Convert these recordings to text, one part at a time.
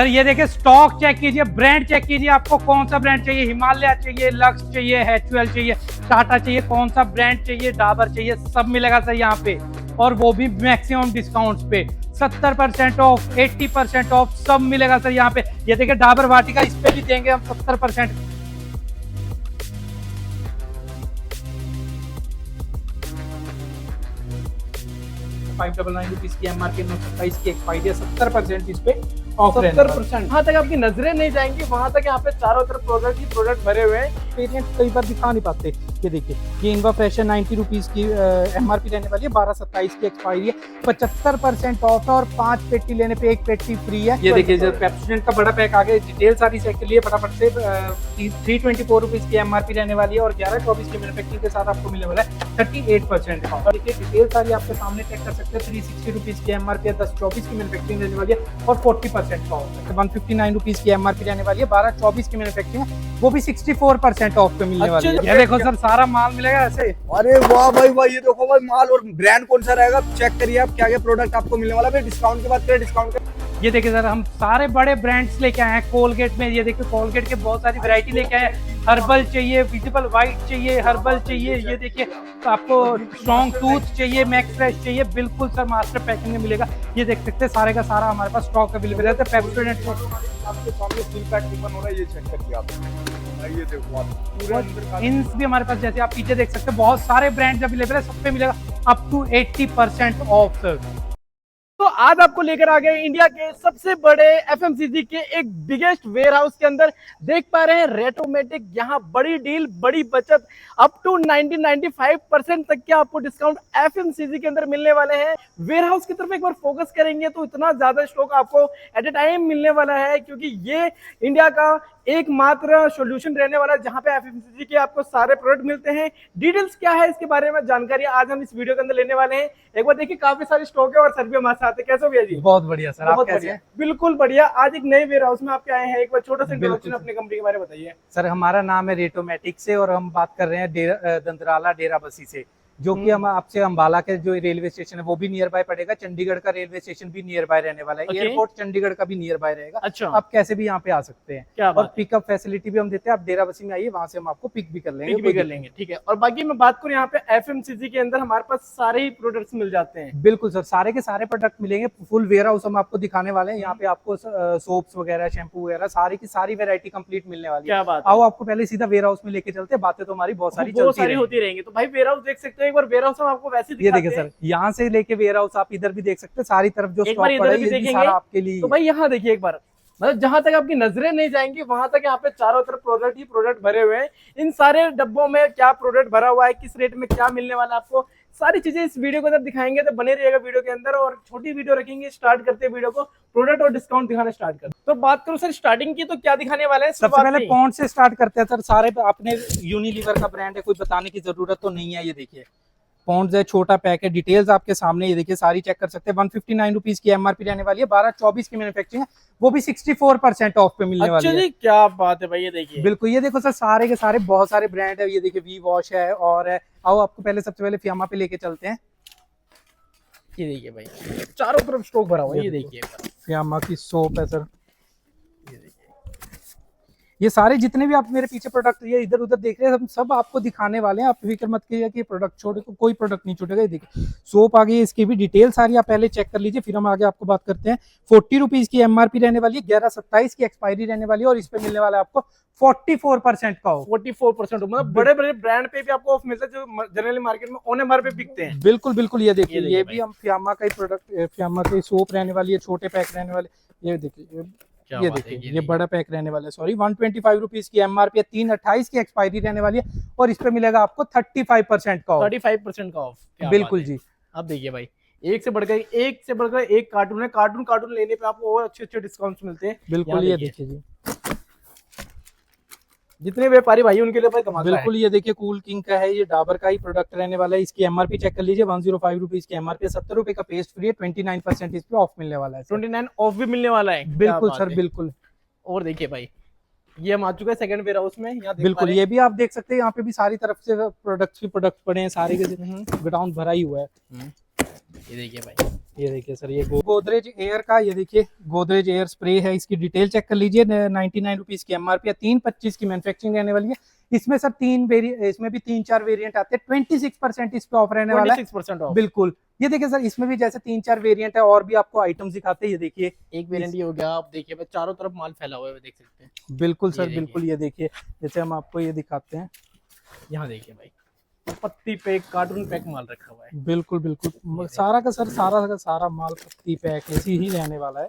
Sir ये देखिए stock check कीजिए, ब्रांड चेक कीजिए, आपको कौन सा ब्रांड चाहिए, हिमालय चाहिए, लक्स चाहिए, HUL चाहिए, टाटा चाहिए, कौन सा ब्रांड चाहिए, डाबर चाहिए, सब मिलेगा सर यहाँ पे। और वो भी मैक्सिमम डिस्काउंट्स पे 70% ऑफ, 80% ऑफ सब मिलेगा सर यहाँ पे। ये देखिए डाबर वाटिका, इस पे भी देंगे हम 70%। 599 रुपीज की MRP, 927 की एक्सपायरी है, 70% इस पे ऑफ 70%। जहाँ तक आपकी नजरें नहीं जाएंगी वहां तक यहाँ पे चारों तरफ प्रोडक्ट ही प्रोडक्ट भरे हुए हैं। पेरेंट्स कई बार दिखा नहीं पाते। ये देखिए ये इनवा फ्रेशर 90 रुपीज की MRP रहने वाली है, 1227 की एक्सपायरी है, 75% ऑफ है और 5 पेटी लेने पे 1 पेटी फ्री है। ये देखिए जब पेप्सोडेंट का बड़ा पैक आ गया, डिटेल सारी चेक के लिए फटाफट से 324 रुपीज की MRP रहने वाली है और 1124 की मैन्युफैक्चरिंग के साथ आपको मिलने वाला है 38% ऑफ। और देखिए डिटेल सारी आपके सामने चेक कर सकते हैं। 360 रुपीज की MRP है, 1024 की मैन्युफैक्चरिंग रहने वाली है और 40% ऑफ। 159 रुपीज की MRP रहने वाली है, 1224 की मैन्युफैक्चरिंग है, वो भी 64% ऑफ पे मिलने वाली है। ये देखो सर सारा माल मिलेगा ऐसे। अरे वाह भाई वाह, ये देखो भाई माल और ब्रांड कौन सा रहेगा चेक करिए आप, क्या क्या प्रोडक्ट आपको मिलने वाला है। डिस्काउंट की बात करें, डिस्काउंट ये देखिए सर हम सारे बड़े ब्रांड्स लेके आए हैं कोलगेट में। ये देखिए कोलगेट के बहुत सारी वैरायटी लेके आए हैं। हर्बल चाहिए, विजिबल व्हाइट चाहिए, हर्बल चाहिए, ये देखिए आपको स्ट्रॉन्ग टूथ चाहिए, मैक्स फ्रेश चाहिए, बिल्कुल सर मास्टर पैकिंग में मिलेगा। ये देख सकते हैं सारे का सारा हमारे पास स्टॉक अवेलेबल है। पेप्सोडेंट आपके सामने फुल पैक ओपन हो रहा है, ये चेक करिए आप। ये देखो आप पूरे अंदर का इंस भी हमारे पास, जैसे आप पीछे देख सकते हैं बहुत सारे ब्रांड्स अवेलेबल है, सब पे मिलेगा अप टू 80% ऑफ सर। तो आज आपको लेकर आ गए इंडिया के सबसे बड़े FMCG के एक बिगेस्ट वेयर हाउस के अंदर। देख पा रहे हैं रेटोमेटिक, यहाँ बड़ी डील, बड़ी बचत, अप टू 90-95% तक के आपको डिस्काउंट FMCG के अंदर मिलने वाले हैं। वेयर हाउस की तरफ एक बार फोकस करेंगे तो इतना ज्यादा स्टॉक आपको एट ए टाइम मिलने वाला है, क्योंकि ये इंडिया का एकमात्र सॉल्यूशन रहने वाला है जहां पे FMCG के आपको सारे प्रोडक्ट मिलते हैं। डिटेल्स क्या है इसके बारे में जानकारी आज हम इस वीडियो के अंदर लेने वाले हैं। एक बार देखिए काफी सारे स्टॉक है और सर भी हमारे साथ है। कैसे भैया जी? बहुत बढ़िया सर, आप कैसे हैं? बिल्कुल बढ़िया। आज एक नए वेयर हाउस में आपके आए हैं, एक बार छोटा सा इंट्रोडक्शन अपनी कंपनी के बारे में बताइए। सर हमारा नाम है रेटोमेटिक से और हम बात कर रहे हैं दंतराला डेराबस्सी से, जो कि हम आपसे अंबाला के जो रेलवे स्टेशन है वो भी नियर बाय पड़ेगा, चंडीगढ़ का रेलवे स्टेशन भी नियर बाय रहने वाला है, एयरपोर्ट चंडीगढ़ का भी नियर बाय रहेगा। अच्छा, आप कैसे भी यहाँ पे आ सकते हैं। क्या और पिकअप फैसिलिटी भी हम देते हैं, आप डेराबस्सी में आइए, वहां से हम आपको पिक भी कर लेंगे। ठीक है। और बाकी मैं बात करूँ यहाँ पे FMCG के अंदर हमारे पास सारे ही प्रोडक्ट्स मिल जाते हैं। बिल्कुल सर, सारे के सारे प्रोडक्ट मिलेंगे। फुल वेयर हाउस हम आपको दिखाने वाले हैं। यहाँ पे आपको सोप्स वगैरह, शैम्पू वगैरह सारी की सारी वेरायटी कंप्लीट मिलने वाली है। क्या बात, आओ आपको पहले सीधा वेयर हाउस में लेके चलते हैं, बातें तो हमारी बहुत सारी होती रहेंगी। तो भाई वेयर हाउस देख सकते हो, एक बार वेयर हाउस हम आपको वैसे ये देखिए सर, यहाँ से लेके वेयर हाउस आप इधर भी देख सकते हैं, सारी तरफ जो स्टॉक पड़ा है ये भी सारा आपके लिए। तो भाई यहाँ देखिए एक बार, मतलब जहां तक आपकी नजरें नहीं जाएंगी वहां तक यहाँ पे चारों तरफ प्रोडक्ट ही प्रोडक्ट भरे हुए हैं। इन सारे डब्बों में क्या प्रोडक्ट भरा हुआ है, किस रेट में क्या मिलने वाला है, आपको सारी चीजें इस वीडियो के अंदर दिखाएंगे। तो बने रहिएगा वीडियो के अंदर और छोटी वीडियो रखेंगे। स्टार्ट करते हैं वीडियो को, प्रोडक्ट और डिस्काउंट दिखाना स्टार्ट करते। तो बात करूं सर स्टार्टिंग की, तो क्या दिखाने वाले हैं? सबसे पहले पॉन्ड से स्टार्ट करते हैं सर। सारे अपने यूनिलीवर का ब्रांड है, कोई बताने की जरूरत तो नहीं है। ये देखिए पॉन्ड्स है, छोटा पैक है, डिटेल्स आपके सामने ये देखिए सारी चेक कर सकते हैं। 159 रुपीज की MRP रहने वाली है, 1224 की मैन्युफैक्चरिंग है, वो भी 64% ऑफ पे मिलने वाली है। क्या बात है भाई, ये देखिए बिल्कुल। ये देखो सर सारे के सारे बहुत सारे ब्रांड है। ये देखिए वी वॉश है और है। आओ आपको पहले सबसे पहले फियामा पे लेके चलते हैं। ये देखिए भाई चारों तरफ स्टॉक भरा हुआ है। ये देखिए फियामा की सोप है सर। ये सारे जितने भी आप मेरे पीछे प्रोडक्ट ये इधर उधर देख रहे हैं, हम सब आपको दिखाने वाले हैं। आप फिक्र मत कीजिए कि प्रोडक्ट छोड़े, कोई प्रोडक्ट नहीं छूटेगा। ये देखिए सोप आ गई है, इसकी भी डिटेल सारी आप पहले चेक कर लीजिए, फिर हम आगे आपको बात करते हैं। 40 रुपीज की MRP रहने वाली है, 1127 की एक्सपायरी रहने वाली है और इस पे मिलने वाला है आपको 44% का ऑफ। 44%, मतलब बड़े बड़े ब्रांड पे भी आपको ऑफ मिलता है जो जनरली मार्केट में ऑन MRP पे बिकते हैं। बिल्कुल बिल्कुल। ये देखिए ये भी हम फियामा का ही प्रोडक्ट, फियामा की सोप रहने वाली है, छोटे पैक रहने वाले। ये देखिए ये देखिए ये बड़ा पैक रहने वाला है। सॉरी 125 रुपीज की MRP है, 328 की एक्सपायरी रहने वाली है और इस पे मिलेगा आपको 35% का ऑफ। 35% का ऑफ, बिल्कुल जी। अब देखिए भाई एक से बढ़कर एक कार्टून है। कार्टून लेने पे आपको और अच्छे डिस्काउंट्स मिलते हैं। बिल्कुल। ये देखिए जी जितने व्यापारी भाई उनके लिए भाई कमाल है। बिल्कुल। ये देखिए कूल किंग का है, ये डाबर का ही प्रोडक्ट रहने वाला है। इसकी MRP चेक कर लीजिए, 105 रुपीज की MRP, 70 रुपए का पेस्ट फ्री है, 29% इस पे ऑफ मिलने वाला है। 29 ऑफ भी मिलने वाला है। बिल्कुल सर बिल्कुल। और देखिए भाई ये हम आ चुके हैं सेकंड वेयर हाउस में। यहाँ बिल्कुल ये भी आप देख सकते हैं, यहाँ पे भी सारी तरफ से प्रोडक्ट पड़े हैं, सारे के गोडाउन भरा ही हुआ है। ये देखिए भाई ये देखिए सर, ये गोदरेज एयर का, ये देखिए गोदरेज एयर स्प्रे है, इसकी डिटेल चेक कर लीजिए। 99 रुपीज की एमआरपी है, 325 की मैन्युफैक्चरिंग रहने वाली है। इसमें सर इसमें भी 3-4 वेरिएंट आते हैं। 26% इस पे ऑफ रहने वाला है। 26% ऑफ। बिल्कुल, ये देखिए सर, इसमें भी जैसे 3-4 वेरिएंट है, और भी आपको आइटम्स दिखाते हैं। ये देखिए एक वेरिएंट ये हो गया, आप देखिए भाई चारों तरफ माल फैला हुआ है, देख सकते हैं। बिल्कुल सर, देखिए। बिल्कुल, ये देखिए जैसे हम आपको ये दिखाते हैं। यहाँ देखिए भाई, पत्ती पैक, कार्टून पैक माल रखा हुआ है। बिल्कुल बिल्कुल, सारा का सर, सारा का सारा माल पत्ती पैक ऐसी ही रहने वाला है।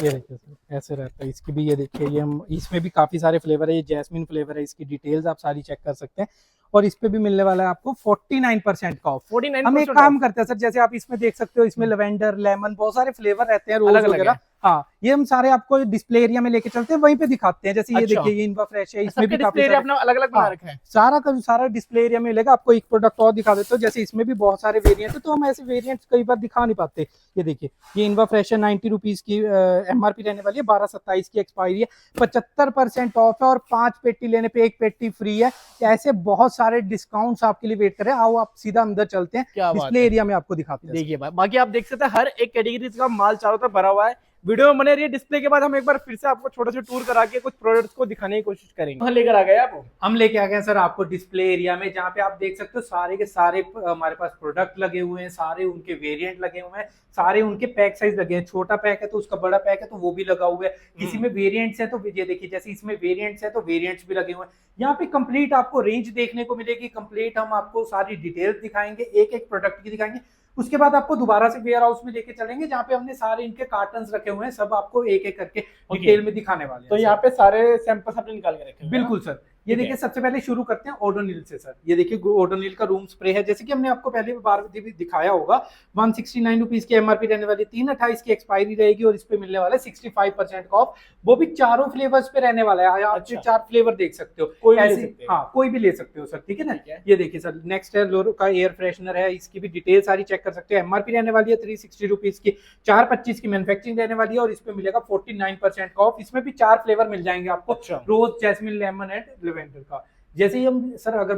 ये देखिए सर, ऐसे रहता है। इसकी भी ये देखिए, ये हम इसमें भी काफी सारे फ्लेवर है। ये जैस्मिन फ्लेवर है, इसकी डिटेल्स आप सारी चेक कर सकते हैं। और इस पे भी मिलने वाला है आपको 49% का ऑफ। 49% हम एक काम करते हैं सर, जैसे आप इसमें देख सकते हो, इसमें लेवेंडर, लेमन, बहुत सारे फ्लेवर रहते हैं, रोज अलग-अलग वगैरह। है। हाँ, ये हम सारे आपको डिस्प्ले एरिया में लेके चलते हैं, वहीं पे दिखाते हैं। जैसे ये अच्छा। देखिए, ये इनवा फ्रेश है, इसमें सबके भी काफी डिस्प्ले सारे, अपना अलग-अलग बना हाँ, रखा है। सारा का सारा डिस्प्ले एरिया में मिलेगा आपको। एक प्रोडक्ट और दिखा देते हो, जैसे इसमें भी बहुत सारे वेरिएंट है, तो हम ऐसे वेरिएंट्स कई बार दिखा नहीं पाते। ये देखिए, ये इनवा फ्रेश है, 90 रुपीज की एमआरपी रहने वाली है, 12/27 की एक्सपायरी है, 75% ऑफ है, और 5 पेटी लेने पे 1 पेटी फ्री है। ऐसे बहुत सारे डिस्काउंट्स आपके लिए वेट कर रहे हैं। आओ आप सीधा अंदर चलते हैं, क्या बात डिस्प्ले है। एरिया में आपको दिखाते हैं। देखिए भाई, बाकी आप देख सकते हैं हर एक कैटेगरी का माल चारों तरफ भरा हुआ है। वीडियो में बने रहिए। डिस्प्ले के बाद हम एक बार फिर से आपको छोटा सा टूर करा के कुछ प्रोडक्ट्स को दिखाने की कोशिश करेंगे। वहाँ लेकर आ गए आप? हम लेके आ गए सर आपको डिस्प्ले एरिया में, जहाँ पे आप देख सकते हो सारे के सारे हमारे पास प्रोडक्ट लगे हुए हैं, सारे उनके वेरिएंट लगे हुए हैं, सारे उनके पैक साइज लगे हैं। छोटा पैक है तो उसका बड़ा पैक है तो वो भी लगा हुआ है। किसी में वेरिएंट्स है तो ये देखिए, जैसे इसमें वेरिएंट्स है तो वेरिएंट्स भी लगे हुए हैं। यहाँ पे कंप्लीट आपको रेंज देखने को मिलेगी। कंप्लीट हम आपको सारी डिटेल्स दिखाएंगे, एक एक प्रोडक्ट की दिखाएंगे। उसके बाद आपको दोबारा से वेयर हाउस में लेके चलेंगे, जहाँ पे हमने सारे इनके कार्टन्स रखे हुए हैं, सब आपको एक एक करके डिटेल में दिखाने वाले हैं। तो यहाँ पे सारे सैंपल्स आपने निकाल के रखे हैं। बिल्कुल सर। ये देखिए, सबसे पहले शुरू करते हैं ओडोनिल से सर। ये देखिए, ओडोनिल का रूम स्प्रे है, जैसे कि हमने आपको पहले बार भी दिखाया होगा। 169 रुपीज की एमआरपी रहने वाली, 3/28 की एक्सपायरी रहेगी, और इस पे मिलने वाला है 65% का ऑफ। वो भी चारों फ्लेवर्स पे रहने वाला है। आप 4 फ्लेवर देख सकते हो, कोई भी ले ऐसे, सकते हैं। हाँ, कोई भी ले सकते हो सर, ठीक है ना। ये देखिए सर, नेक्स्ट है लोरो का एयर फ्रेशनर है, इसकी भी डिटेल सारी चेक कर सकते हो। एमआरपी रहने वाली है 360 रुपीज की, 4/25 की मैन्युफैक्चरिंग रहने वाली है, और इस पे मिलेगा 49% का ऑफ। इसमें भी 4 फ्लेवर मिल जाएंगे आपको, रोज, जैस्मिन, लेमन एंड लेवेंडर का। जैसे ही हम सर, अगर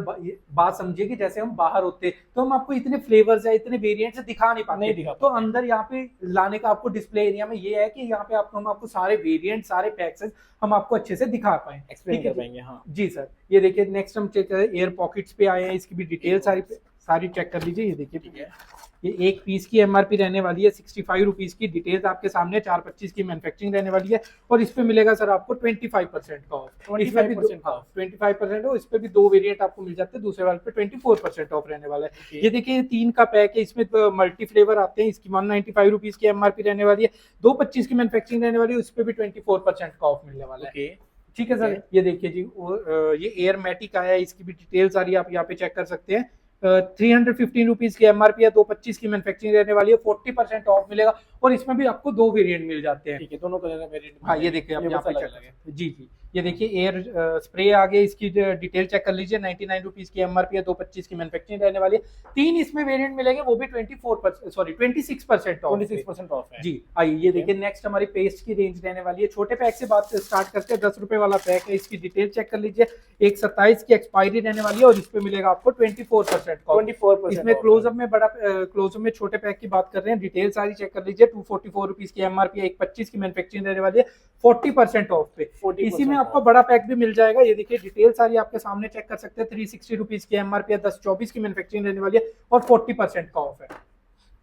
बात समझिए कि जैसे हम बाहर होते तो हम आपको इतने फ्लेवर्स या इतने वेरिएंट्स दिखा नहीं पाते, तो अंदर यहाँ पे लाने का आपको डिस्प्ले एरिया में ये है कि यहाँ पे आपको हम आपको सारे वेरिएंट, सारे पैक्स हम आपको अच्छे से दिखा पाए, एक्सप्लेन कर पाएंगे। हाँ जी सर। ये देखिए, नेक्स्ट हम चेक करें, एयर पॉकेट्स पे आए हैं, इसकी भी डिटेल सारी चेक कर लीजिए। ये देखिए, ठीक है, ये एक पीस की एमआरपी रहने वाली है 65 रुपीज की। डिटेल्स आपके सामने, 4/25 की मैन्युफैक्चरिंग रहने वाली है, और इस पे मिलेगा सर आपको 25% का ऑफ। 25% हो, इस पे भी 2 वेरिएंट आपको मिल जाते हैं। दूसरे वाले पे 24% ऑफ रहने वाला है। ये देखिए, 3 का पैक है, इसमें मल्टी फ्लेवर आते हैं। इसकी 195 रुपीज की एमआरपी रहने वाली है, 2/25 की मैन्युफैक्चरिंग रहने वाली है, इस पे भी 24% का ऑफ मिलने वाला है। ठीक है सर। ये देखिए जी, ये एयर मैटिक आया है, इसकी भी डिटेल सारी आप यहाँ पे चेक कर सकते हैं। 315 रुपीज की एमआरपी है, 2/25 की मैन्युफैक्चरिंग रहने वाली है, 40% ऑफ मिलेगा, और इसमें भी आपको 2 वेरिएंट मिल जाते हैं। ठीक है, दोनों कलर का वेरिएंट। हाँ, ये देखिए, आप यहाँ पे चेक करें। जी जी, ये देखिए, एयर स्प्रे आ गया, इसकी डिटेल चेक कर लीजिए। 99 रुपीज की एमआरपी है, 2/25 की मैन्युफैक्चरिंग रहने वाली है। 3 इसमें वेरिएंट मिलेंगे, वो भी 26% ऑफ। 26% ऑफ है। जी, आइए ये देखिए, नेक्स्ट हमारी पेस्ट की रेंज रहने वाली है। छोटे पैक से बात स्टार्ट करते हैं। 10 रुपए वाला पैक है, इसकी डिटेल चेक कर लीजिए। 1/27 की एक्सपायरी रहने वाली है, और इस पे मिलेगा आपको 24% का। 24%। इसमें क्लोजअप में क्लोजअप में छोटे पैक की बात कर रहे हैं, डिटेल सारी चेक कर लीजिए। 244 रुपीज की एमआरपी है, 1/25 की मैन्युफैक्चरिंग रहने वाली है, 40% ऑफ पे। इसी में आपको बड़ा पैक भी मिल जाएगा। ये देखिए, डिटेल सारी आपके सामने चेक कर सकते हैं। 360 रुपीज की एमआरपी है, 10/24 की मैन्युफैक्चरिंग रहने वाली है, और 40% का ऑफ है।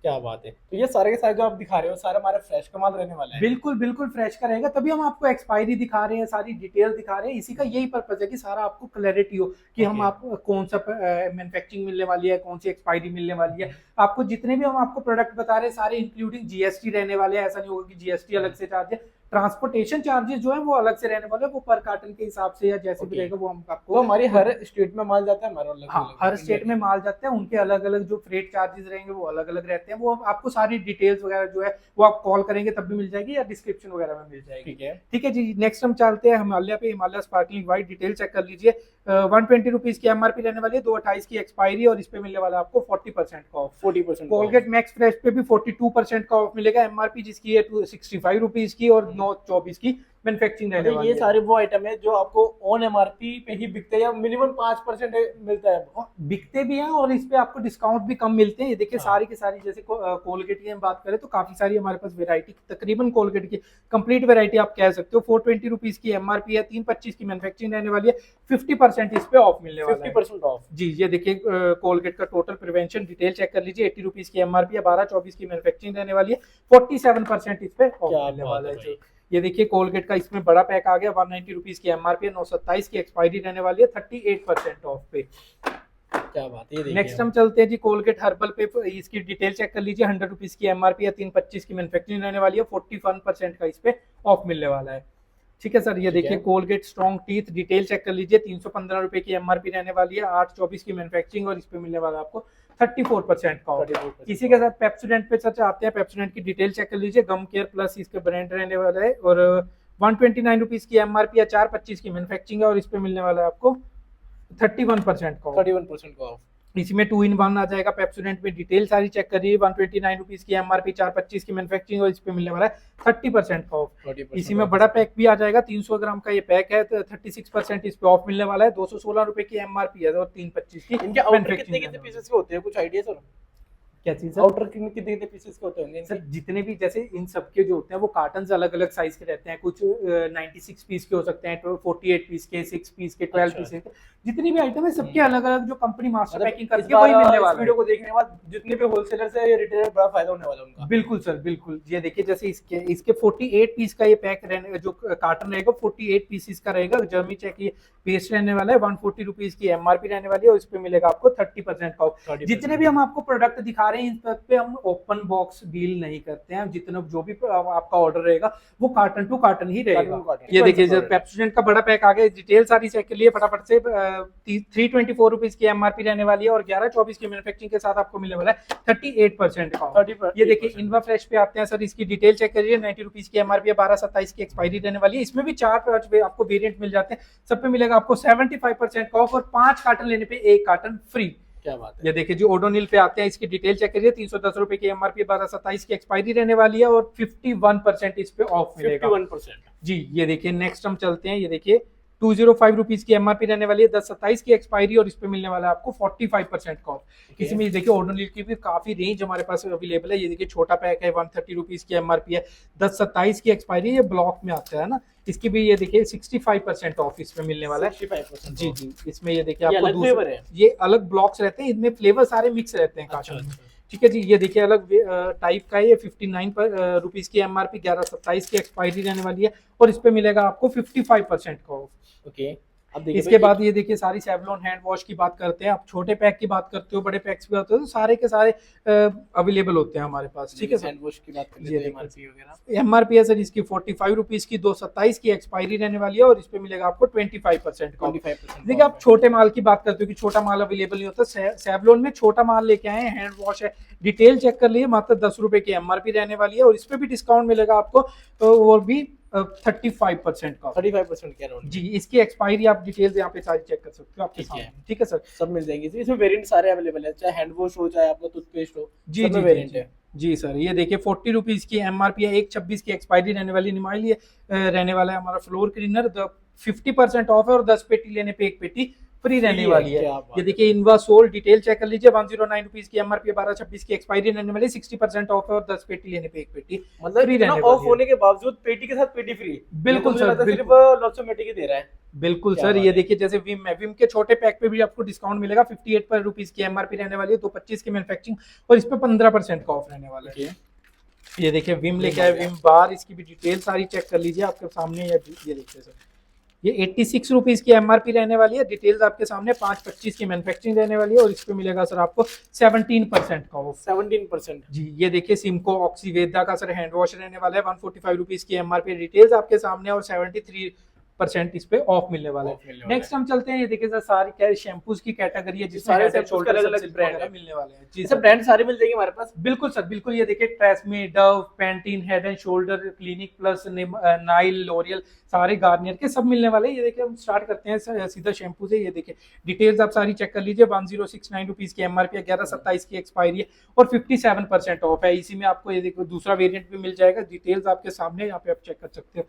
क्या बात है। तो ये सारे के सारे जो आप दिखा रहे हो, सारे हमारे फ्रेश का माल रहने वाला है। बिल्कुल बिल्कुल फ्रेश का रहेगा, तभी हम आपको एक्सपायरी दिखा रहे हैं, सारी डिटेल दिखा रहे हैं। इसी का यही पर्पज है कि सारा आपको क्लैरिटी हो कि हम आप कौन सा मैन्युफैक्चरिंग मिलने वाली है, कौन सी एक्सपायरी मिलने वाली है। आपको जितने भी हम आपको प्रोडक्ट बता रहे हैं, सारे इंक्लूडिंग जीएसटी रहने वाले हैं। ऐसा नहीं होगा कि जीएसटी अलग से चार्ज है। ट्रांसपोर्टेशन चार्जेस जो है वो अलग से रहने वाले हैं, वो पर कार्टन के हिसाब से या जैसे भी रहेगा वो हम आपको। तो हमारी हर स्टेट में माल जाता है, हमारा अलग। हाँ, हर स्टेट में माल जाता है, उनके अलग अलग जो फ्रेट चार्जेस रहेंगे वो अलग अलग रहते हैं। वो आपको सारी डिटेल्स वगैरह जो है वो आप कॉल करेंगे तब भी मिल जाएगी, या डिस्क्रिप्शन वगैरह में मिल जाएगी। ठीक है जी। नेक्स्ट हम चलते हैं हिमालय पे। Himalaya sparkling white, detail check कर लीजिए। 120 रुपीज की एमआरपी रहने वाली है, 2/28 की एक्सपायरी, और इस पे मिलने वाला आपको 40% का ऑफ। 40%। कोलगेट मैक्स फ्रेश पे भी 42% का ऑफ मिलेगा। एमआरपी जिसकी है 65 रुपीज की, और 9/24 की मैन्युफैक्चरिंग रहने मतलब वाली ये है। सारे वो आइटम है जो आपको ऑन एमआरपी पे ही बिकते हैं या मिनिमम 5% मिलता है। और बिकते भी हैं और इस पे आपको डिस्काउंट भी कम मिलते हैं। ये देखिए हाँ। सारी की सारी, जैसे कोलगेट की हम बात करें तो काफी सारी हमारे पास वैरायटी, तकरीबन कोलगेट की कंप्लीट वैरायटी आप कह सकते हो। 420 रुपीज की एमआरपी है, 325 की मैन्युफैक्चरिंग रहने वाली है, 50% इस पे ऑफ मिलने वाला है। 50% ऑफ। जी ये देखिए कोलगेट का टोटल प्रिवेंशन डिटेल चेक कर लीजिए। 80 रुपीज की एमआरपी है, 12-24 की मैन्युफैक्चरिंग रहने वाली है, 47% इस पे ऑफ क्या मिलने बात वाला है है। भाई। ये देखिए कोलगेट का इसमें बड़ा पैक आ गया, 190 रुपीज की एमआरपी है, 927 की एक्सपायरी रहने वाली है, 38% ऑफ पे। क्या बात है, ये देखिए नेक्स्ट हम चलते हैं जी कोलगेट हर्बल पे, इसकी डिटेल चेक कर लीजिए। 100 रुपीज की एमआरपी है, 325 की मैन्युफैक्चरिंग रहने वाली है, 41% का इस पे ऑफ मिलने वाला है। ठीक है सर, ये ठीक देखिए है। Colgate strong teeth detail check कर लीजिए। 315 रुपए की एमआरपी रहने वाली है, 824 की मैन्युफैक्चरिंग और इस पे मिलने वाला है आपको 34% का ऑफ। 34% इसी के साथ पेप्सोडेंट पे सर आते हैं। पेप्सोडेंट की डिटेल चेक कर लीजिए। गम केयर प्लस इसके ब्रांड रहने वाला है और 129 रुपीज की एमआरपी है, 425 की मैन्युफैक्चरिंग है और इस पे मिलने वाला है आपको 31% का ऑफ। 31% का ऑफ। इसमें 2 in 1 आ जाएगा। पेप्सोडेंट में डिटेल सारी चेक करिए। 129 रुपीज की एमआरपी, 425 की मैन्युफैक्चरिंग और इस पे मिलने वाला है 30% का ऑफ। 30% इसी में बड़ा पैक भी आ जाएगा, 300 ग्राम का ये पैक है, तो 36% इस पे ऑफ मिलने वाला है। 216 रुपए की एमआरपी है और 325 की इनके आउटर manufacturing कितने है। पीसेस के होते हैं, कुछ आइडिया सर? क्या चीज है आउटर कितने पीसेस के होते होंगे सर? इनके? जितने भी, जैसे इन सबके जो होते हैं वो कार्टन अलग अलग साइज के रहते हैं। कुछ 96 पीस के हो सकते हैं, 48 पीस के, 6 पीस के, 12 अच्छा। पीस के। जितनी भी आइटम है सबके अलग अलग जो कंपनी मास्टर मतलब पैकिंग इस करती है वही बार मिलने इस वाला है। वीडियो को देखने के बाद जितने भी होलसेलर्स है या रिटेलर, बड़ा फायदा होने वाला है उनका। बिल्कुल सर बिल्कुल। ये देखिए जैसे इसके 48 पीस का ये पैक रहने, जो कार्टन रहेगा 48 पीसेस का रहेगा। जर्मी चेक ये पेस्ट रहने वाला है, 140 रुपीज की एमआरपी रहने वाली है और इस पे मिलेगा आपको 30% का ऑफ। 30%। जितने भी हम आपको प्रोडक्ट दिखा रहे हैं इन सब पे हम ओपन बॉक्स डील नहीं करते हैं। जितना जो भी आपका ऑर्डर रहेगा वो कार्टन टू कार्टन ही रहेगा। ये देखिए जब पेप्सोडेंट का बड़ा पैक आ गया, डिटेल सारी चेक के लिए फटाफट से 324 रुपीज की एमआरपी रहने वाली है और 1124 की मैन्युफैक्चरिंग के साथ आपको मिलने वाला है 38% का ऑफ। ये देखिए इनवा फ्रेश पे आते हैं सर। इसकी डिटेल चेक करिए। 90 रुपीज की एमआरपी है, 1227 की एक्सपायरी रहने वाली है। इसमें भी 4-5 आपको वेरिएंट मिल जाते हैं। सब पे मिलेगा आपको 75% का ऑफ और 5 कार्टन लेने पे 1 कार्टन फ्री। क्या बात है। ये देखिए जी ओडोनिल पे आते हैं। इसकी डिटेल चेक करिए। 310 रुपए की एमआरपी, 1227 की एक्सपायरी रहने वाली है और 51% इस पे ऑफ मिलेगा। 51%। जी ये देखिए नेक्स्ट हम चलते हैं। ये देखिए 205 रुपीज की एमआरपी रहने वाली है, 1027 की एक्सपायरी और इस पे मिलने वाला है आपको 45% का ऑफ। इसमें ये देखिए ओडोनिल की भी काफी रेंज हमारे पास अवेलेबल है। ये देखिए छोटा पैक है, 130 रुपीज की एमआरपी है, 1027 की एक्सपायरी, ये ब्लॉक में आता है ना। इसकी भी ये देखिए 65% ऑफ इसमें मिलने वाला है। 65% जी जी। इसमें ये देखिए ये आपको अलग फ्लेवर है। ये अलग ब्लॉक्स रहते हैं, इनमें फ्लेवर सारे मिक्स रहते हैं अच्छा, कार्टन में। अच्छा। ठीक है जी। ये देखिए अलग टाइप का है, ये 59 रुपीज की एमआरपी, 1127 की एक्सपायरी रहने वाली है और इस पे मिलेगा आपको 55% का ऑफ। ओके। अब देखिए इसके बाद ये देखिए सारी सेवलॉन हैंड वॉश की बात करते हैं। आप छोटे पैक की बात करते हो, बड़े पैक्स की बात करते हो, तो सारे के सारे अवेलेबल होते हैं हमारे पास। ठीक है सर। हैंड वॉश की बात कर ये लेते हैं, देखिए। एमआरपी वगैरह। एमआरपी है सर इसकी 45 रुपीज की, 227 की एक्सपायरी रहने वाली है और इस पे मिलेगा आपको 25% का ऑफ। 25%। देखिए आप छोटे माल की बात करते हो कि छोटा माल अवेलेबल नहीं होता। सेवलॉन में छोटा माल लेके आए हैं, हैंड वॉश है, डिटेल चेक कर लिए, मात्र 10 रुपए की एमआरपी रहने वाली है और इस पे भी डिस्काउंट मिलेगा आपको, तो वो भी 35% का। 35% के अराउंड। जी इसकी एक्सपायरी आप डिटेल्स यहाँ पे सारी चेक कर सकते हो आपके ठीक है। सामने। ठीक है सर। सब मिल जाएंगे इसमें वेरिएंट सारे अवेलेबल है, चाहे हैंड वॉश हो चाहे आपका टूथपेस्ट हो, जी सब जी में वेरिएंट है। जी सर। ये देखिए 40 रुपीज की एमआरपी है, 126 की एक्सपायरी रहने वाली। निमाइल ये रहने वाला है हमारा फ्लोर क्लीनर, 50% ऑफ है और 10 पेटी लेने पे 1 पेटी फ्री रहने वाली है। ये देखिए इनवा सोल डिटेल चेक कर लीजिए। 109 रुपीज की एमआरपी, 1226 की एक्सपायरी रहने वाली, 60% ऑफ है और 10 पेटी लेने पे 1 पेटी मतलब फ्री इतना रहने ऑफ वाली है। होने के बावजूद पेटी के साथ पेटी फ्री। बिल्कुल ये तो मुझे सर, लगता है बिल्कुल। सिर्फ लॉप्सोमेटिक ही दे रहा है। बिल्कुल क्या सर। बात ये है। देखिए जैसे विम के छोटे पैक पे भी आपको डिस्काउंट मिलेगा। 58 रुपीज की एमआरपी रहने वाली है, 225 की मैन्युफैक्चरिंग और इस पे 15% का ऑफ रहने वाला है। ये देखिए विम लेके आए, विम बार, इसकी भी डिटेल सारी चेक कर लीजिए आपके सामने। ये देखिए सर ये 86 रुपीज की एमआरपी रहने वाली है, डिटेल्स आपके सामने, 525 की मैन्युफैक्चरिंग रहने वाली है और इस पे मिलेगा सर आपको 17% का ऑफ। 17%। जी ये देखिए सिमको ऑक्सीवेदा का सर हैंड वॉश रहने वाला है, 145 रुपीज की एमआरपी, डिटेल्स आपके सामने और 73% इस पे ऑफ मिलने वाला है। नेक्स्ट हम चलते हैं। ये देखिए सर सारी शैम्पूज की कैटेगरी है जिसमें सारे हेड एंड शैम्पूज शोल्डर के अलग-अलग सब ब्रांड है। मिलने वाले हैं। जी ये सर सब ब्रांड सारे मिल जाएंगे हमारे पास। बिल्कुल सर बिल्कुल। ये देखिए TRESemmé, Dove, Pantene, head and shoulder, clinic plus, Nile, L'Oréal, सारे गार्नियर के सब मिलने वाले हैं। ये देखिए हम स्टार्ट करते हैं सीधा शैम्पू से। ये देखिए डिटेल्स आप सारी चेक कर लीजिए। 1069 रुपीज की एमआरपी है, 1127 की एक्सपायरी है और 57% ऑफ है। इसी में आपको ये देखो दूसरा वेरिएंट भी मिल जाएगा, डिटेल्स आपके सामने, यहाँ पे आप चेक कर सकते हो।